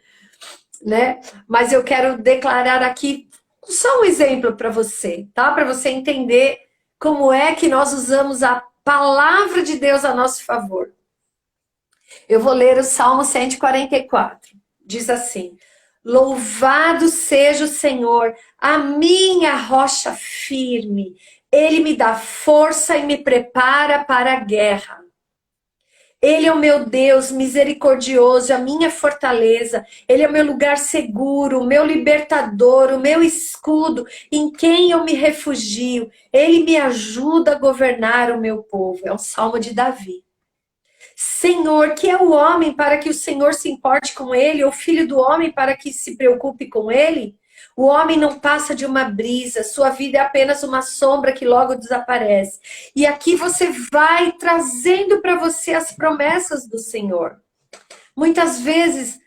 né? Mas eu quero declarar aqui só um exemplo para você, tá? Para você entender como é que nós usamos a palavra de Deus a nosso favor. Eu vou ler o Salmo 144. Diz assim: louvado seja o Senhor, a minha rocha firme. Ele me dá força e me prepara para a guerra. Ele é o meu Deus misericordioso, a minha fortaleza. Ele é o meu lugar seguro, o meu libertador, o meu escudo, em quem eu me refugio. Ele me ajuda a governar o meu povo. É um salmo de Davi. Senhor, que é o homem para que o Senhor se importe com ele, ou filho do homem para que se preocupe com ele? O homem não passa de uma brisa, sua vida é apenas uma sombra que logo desaparece. E aqui você vai trazendo para você as promessas do Senhor. Muitas vezes,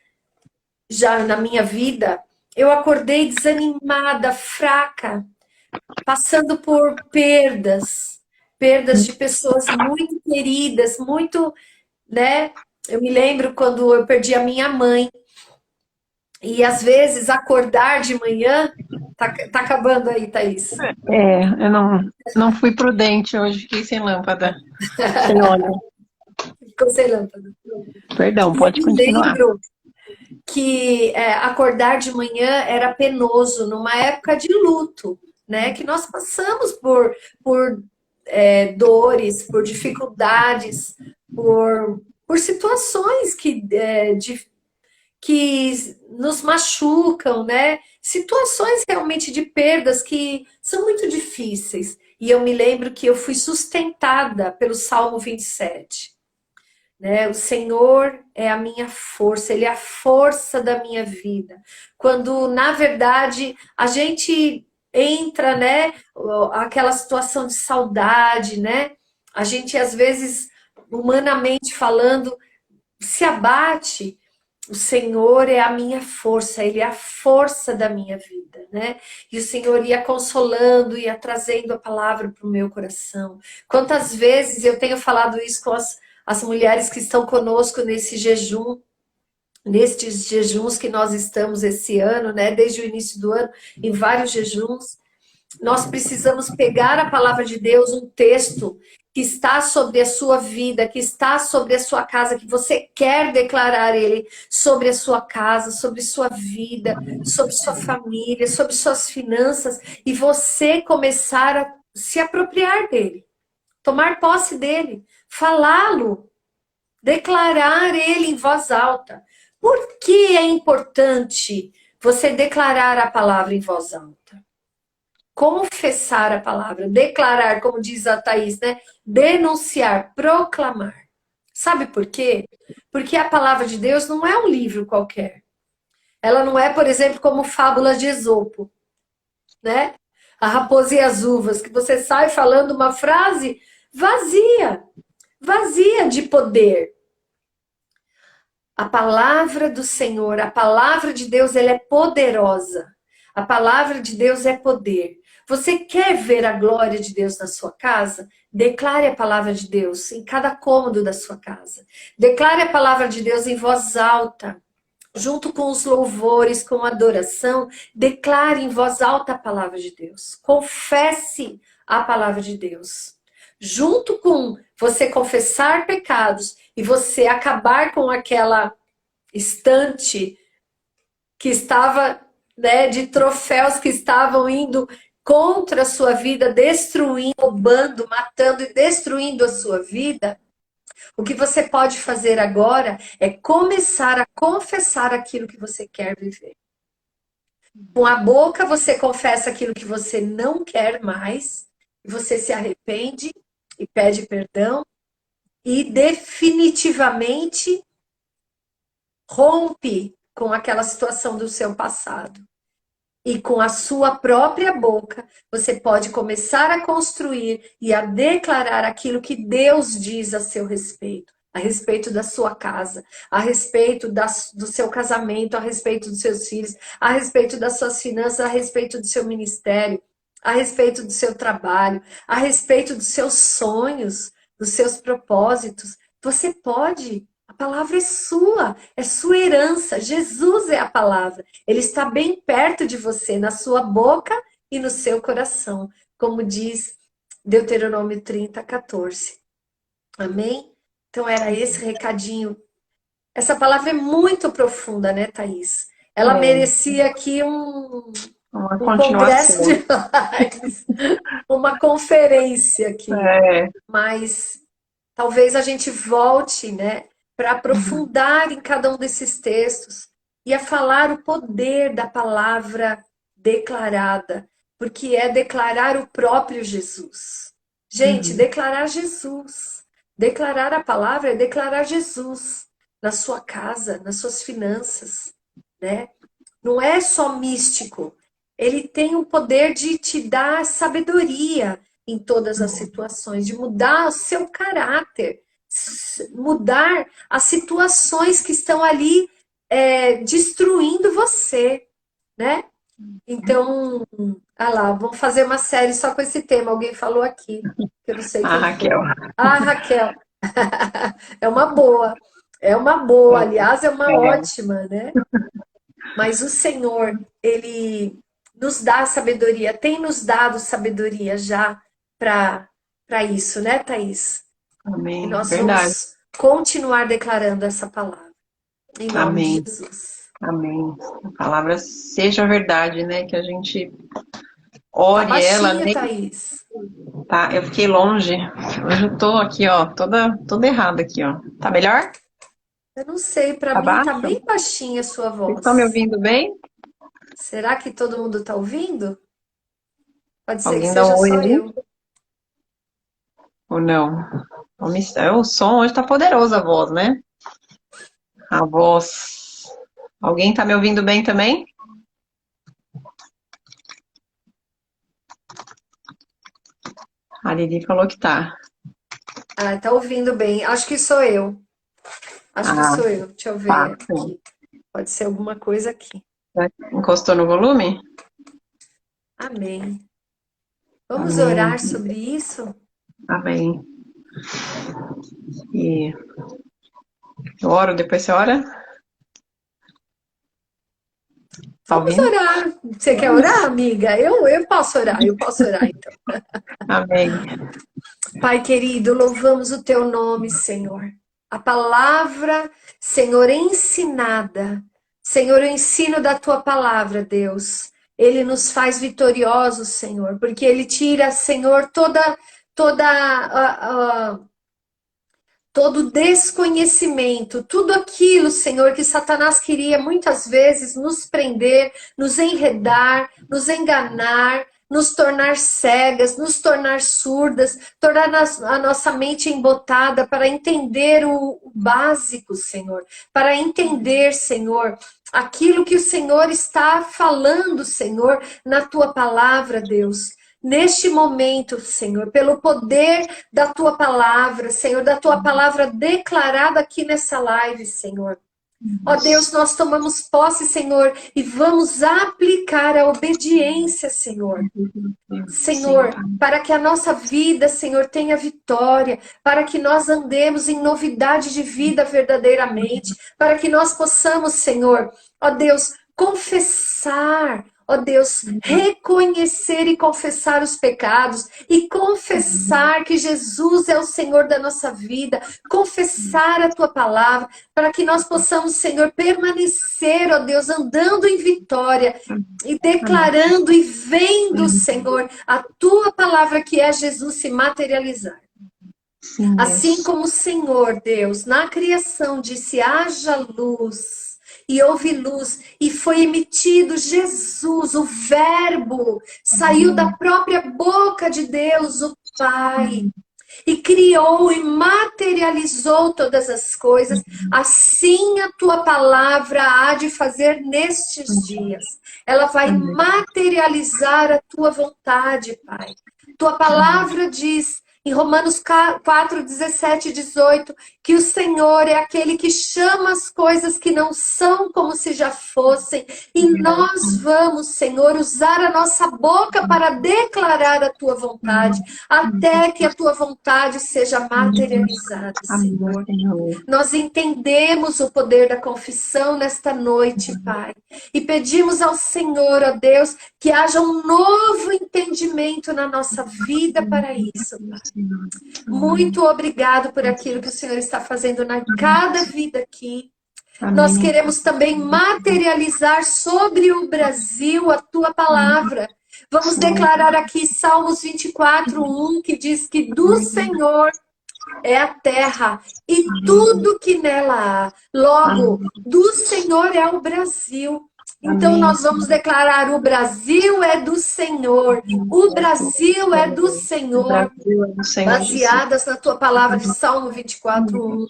já na minha vida, eu acordei desanimada, fraca, passando por perdas de pessoas muito queridas, muito, né? Eu me lembro quando eu perdi a minha mãe. E às vezes acordar de manhã, tá acabando aí, Thaís. Eu não fui prudente hoje, fiquei sem lâmpada. Sem óleo. Ficou sem lâmpada. Perdão, pode continuar. Eu lembro que acordar de manhã era penoso, numa época de luto, né? Que nós passamos por dores, por dificuldades, por situações que nos machucam, né? Situações realmente de perdas que são muito difíceis. E eu me lembro que eu fui sustentada pelo Salmo 27. Né? O Senhor é a minha força, Ele é a força da minha vida. Quando, na verdade, a gente entra, né? Aquela situação de saudade, né? A gente, às vezes, humanamente falando, se abate. O Senhor é a minha força, Ele é a força da minha vida, né? E o Senhor ia consolando, ia trazendo a palavra para o meu coração. Quantas vezes eu tenho falado isso com as mulheres que estão conosco nesse jejum, nestes jejuns que nós estamos esse ano, né? Desde o início do ano, em vários jejuns. Nós precisamos pegar a palavra de Deus, um texto que está sobre a sua vida, que está sobre a sua casa, que você quer declarar ele sobre a sua casa, sobre sua vida, sobre sua família, sobre suas finanças, e você começar a se apropriar dele, tomar posse dele, falá-lo, declarar ele em voz alta. Por que é importante você declarar a palavra em voz alta? Confessar a palavra, declarar, como diz a Thaís, né? Denunciar, proclamar. Sabe por quê? Porque a palavra de Deus não é um livro qualquer. Ela não é, por exemplo, como Fábulas de Esopo, né? A raposa e as uvas, que você sai falando uma frase vazia, vazia de poder. A palavra do Senhor, a palavra de Deus, ela é poderosa. A palavra de Deus é poder. Você quer ver a glória de Deus na sua casa? Declare a palavra de Deus em cada cômodo da sua casa. Declare a palavra de Deus em voz alta. Junto com os louvores, com a adoração, declare em voz alta a palavra de Deus. Confesse a palavra de Deus. Junto com você confessar pecados e você acabar com aquela estante que estava, né, de troféus que estavam indo contra a sua vida, destruindo, roubando, matando e destruindo a sua vida, o que você pode fazer agora é começar a confessar aquilo que você quer viver. Com a boca você confessa aquilo que você não quer mais, você se arrepende e pede perdão e definitivamente rompe com aquela situação do seu passado. E com a sua própria boca, você pode começar a construir e a declarar aquilo que Deus diz a seu respeito. A respeito da sua casa, a respeito do seu casamento, a respeito dos seus filhos, a respeito das suas finanças, a respeito do seu ministério, a respeito do seu trabalho, a respeito dos seus sonhos, dos seus propósitos. Você pode. A palavra é sua herança. Jesus é a palavra. Ele está bem perto de você, na sua boca e no seu coração, como diz Deuteronômio 30:14. Amém? Então era esse recadinho. Essa palavra é muito profunda, né, Thaís? Ela merecia aqui um congresso de lives, uma conferência aqui. Mas talvez a gente volte, né, para aprofundar em cada um desses textos e a falar o poder da palavra declarada, porque é declarar o próprio Jesus. Gente, declarar Jesus. Declarar a palavra é declarar Jesus na sua casa, nas suas finanças, né? Não é só místico. Ele tem o poder de te dar sabedoria em todas as situações, de mudar o seu caráter, mudar as situações que estão ali destruindo você, né? Então, lá, vamos fazer uma série só com esse tema. Alguém falou aqui, que eu não sei quem foi. Raquel. Raquel. É uma boa. É uma boa, aliás, é uma ótima, né? Mas o Senhor, Ele nos dá sabedoria, tem nos dado sabedoria já para isso, né, Thaís? Amém. E nós Verdade. vamos continuar declarando essa palavra. Em nome Amém. de Jesus. Amém. A palavra seja verdade, né? Que a gente ore Tá ela, baixinho, né? Thaís. Tá, eu fiquei longe. Hoje eu tô aqui, ó, toda errada aqui, ó. Tá melhor? Eu não sei, para Tá mim tá baixo? bem baixinha a sua Vocês voz. estão me ouvindo bem? Será que todo mundo tá ouvindo? Pode ser que Alguém dá seja um oi só aí? eu. Ou não? O som hoje tá poderoso, a voz, né? A voz. Alguém tá me ouvindo bem também? A Lili falou que tá. Ah, tá ouvindo bem. Acho que sou eu. Acho que sou eu. Deixa eu ver Tá, aqui. Pode ser alguma coisa aqui. Encostou no volume? Amém. Vamos Amém. orar sobre isso? Amém. E eu oro, depois você ora? Tá Vamos ouvindo? orar. Você quer orar, amiga? Eu posso orar então. Amém. Pai querido, louvamos o teu nome, Senhor. A palavra, Senhor, ensinada. Senhor, o ensino da tua palavra, Deus. Ele nos faz vitoriosos, Senhor, porque ele tira, Senhor, todo desconhecimento, tudo aquilo, Senhor, que Satanás queria muitas vezes nos prender, nos enredar, nos enganar, nos tornar cegas, nos tornar surdas, tornar a nossa mente embotada para entender o básico, Senhor, para entender, Senhor, aquilo que o Senhor está falando, Senhor, na tua palavra, Deus. Neste momento, Senhor, pelo poder da tua palavra, Senhor, da tua palavra declarada aqui nessa live, Senhor. Ó Deus, nós tomamos posse, Senhor, e vamos aplicar a obediência, Senhor. Senhor, para que a nossa vida, Senhor, tenha vitória, para que nós andemos em novidade de vida verdadeiramente, para que nós possamos, Senhor, ó Deus, confessar, ó Deus, reconhecer e confessar os pecados e confessar que Jesus é o Senhor da nossa vida, confessar a tua palavra, para que nós possamos, Senhor, permanecer, ó Deus, andando em vitória e declarando e vendo, Senhor, a tua palavra que é Jesus se materializar. Assim como o Senhor, Deus, na criação disse: haja luz. E houve luz, e foi emitido Jesus, o Verbo, saiu da própria boca de Deus, o Pai, e criou e materializou todas as coisas. Assim a tua palavra há de fazer nestes dias. Ela vai materializar a tua vontade, Pai. Tua palavra diz em Romanos 4, 17 e 18, que o Senhor é aquele que chama as coisas que não são como se já fossem. E nós vamos, Senhor, usar a nossa boca para declarar a tua vontade, até que a tua vontade seja materializada, Senhor. Nós entendemos o poder da confissão nesta noite, Pai. E pedimos ao Senhor, ó Deus, que haja um novo entendimento na nossa vida para isso, Pai. Muito obrigado por aquilo que o Senhor está fazendo na cada vida aqui. Amém. Nós queremos também materializar sobre o Brasil a tua palavra. Vamos declarar aqui Salmos 24:1, que diz que do Senhor é a terra e tudo que nela há. Logo, do Senhor é o Brasil. Então nós vamos declarar: o Brasil é do Senhor, o Brasil é do Senhor, baseadas na tua palavra de Salmo 24:1.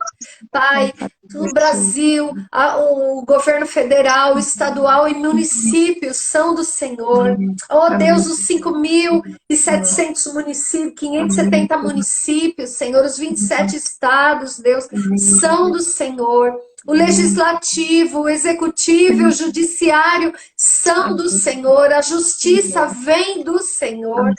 Pai, o Brasil, o governo federal, estadual e municípios são do Senhor. Oh Deus, os 5.700 municípios, 570 municípios, Senhor, os 27 estados, Deus, são do Senhor. O legislativo, o executivo e o judiciário são do Senhor. A justiça vem do Senhor.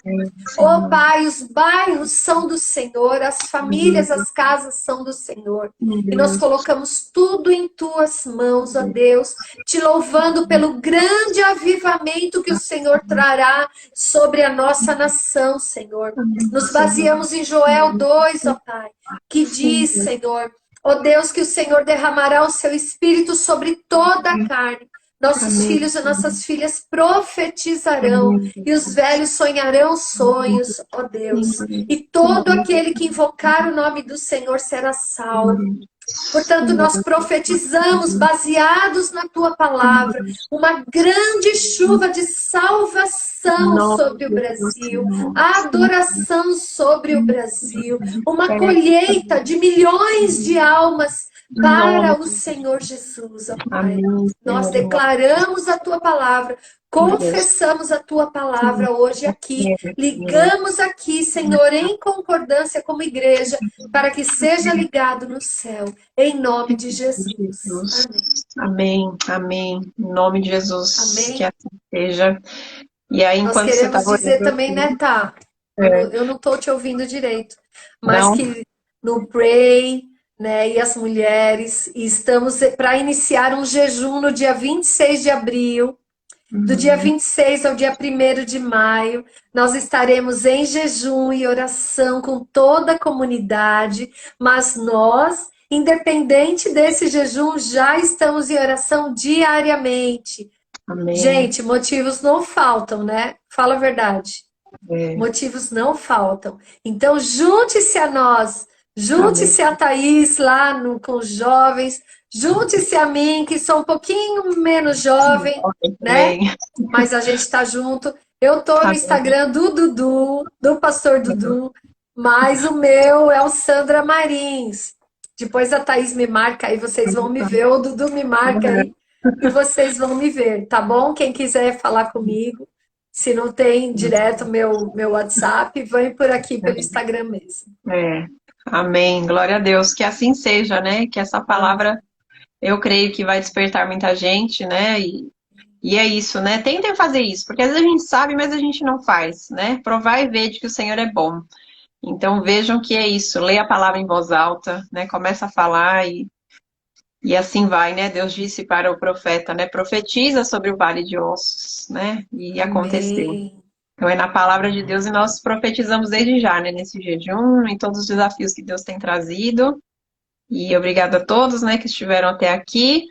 Oh Pai, os bairros são do Senhor. As famílias, as casas são do Senhor. E nós colocamos tudo em tuas mãos, ó Deus, te louvando pelo grande avivamento que o Senhor trará sobre a nossa nação, Senhor. Nos baseamos em Joel 2, ó Pai, que diz, Senhor, ó Deus, que o Senhor derramará o seu Espírito sobre toda a carne. Nossos filhos e nossas filhas profetizarão e os velhos sonharão sonhos, ó Deus. E todo aquele que invocar o nome do Senhor será salvo. Portanto, nós profetizamos, baseados na tua palavra, uma grande chuva de salvação sobre o Brasil, adoração sobre o Brasil, uma colheita de milhões de almas para o Senhor Jesus, ó Pai. Nós declaramos a tua palavra, confessamos a tua palavra hoje aqui, ligamos aqui, Senhor, em concordância como igreja, para que seja ligado no céu, em nome de Jesus. Amém, amém. Em nome de Jesus, amém. Que assim seja. E aí, enquanto nós queremos você dizer também, né, Tá? Eu não estou te ouvindo direito, mas não. Que no Pray, né, e as mulheres, e estamos para iniciar um jejum no dia 26 de abril, do dia 26 ao dia 1º de maio, nós estaremos em jejum e oração com toda a comunidade, mas nós, independente desse jejum, já estamos em oração diariamente. Amém. Gente, motivos não faltam, né? Fala a verdade. Motivos não faltam. Então, junte-se a nós, junte-se a Thaís lá com os jovens, junte-se a mim, que sou um pouquinho menos jovem, né? Mas a gente tá junto. Eu tô no Instagram do Dudu, do pastor Dudu, mas o meu é o Sandra Marins. Depois a Thaís me marca aí, vocês vão me ver, o Dudu me marca aí e vocês vão me ver, tá bom? Quem quiser falar comigo, se não tem direto meu WhatsApp, vem por aqui pelo Instagram mesmo. Amém, glória a Deus, que assim seja, né? Que essa palavra eu creio que vai despertar muita gente, né? E é isso, né? Tentem fazer isso, porque às vezes a gente sabe, mas a gente não faz, né? Provar e ver de que o Senhor é bom. Então vejam que é isso, leia a palavra em voz alta, né? Começa a falar e assim vai, né? Deus disse para o profeta, né? Profetiza sobre o vale de ossos, né? E aconteceu. Amém. Então é na palavra de Deus e nós profetizamos desde já, né? Nesse jejum, em todos os desafios que Deus tem trazido. E obrigada a todos, né, que estiveram até aqui.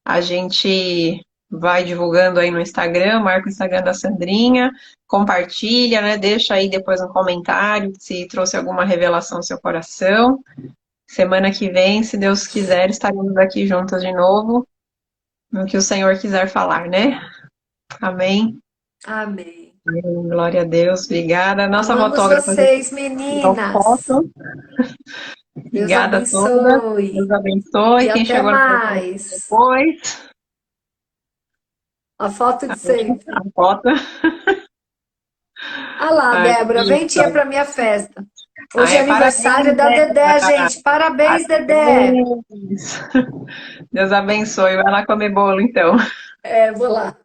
A gente vai divulgando aí no Instagram, marca o Instagram da Sandrinha, compartilha, né? Deixa aí depois um comentário se trouxe alguma revelação no seu coração. Semana que vem, se Deus quiser, estaremos aqui juntas de novo, no que o Senhor quiser falar, né? Amém. Amém. Glória a Deus, obrigada. Nossa Amamos fotógrafa vocês, tirou meninas. foto. Deus Obrigada a todas. abençoe. Deus abençoe. E Quem até chegou no mais. depois. A foto de sempre. A foto. Olha lá, Ai, Débora, vem tia para minha festa. Hoje é parabéns, aniversário da Dedé, gente. Parabéns, Dedé. Parabéns. Deus abençoe. Vai lá comer bolo, então. Vou lá.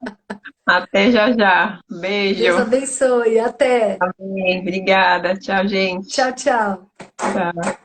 Até já já. Beijo. Deus abençoe. Até. Amém. Obrigada. Tchau, gente. Tchau, tchau. Tchau.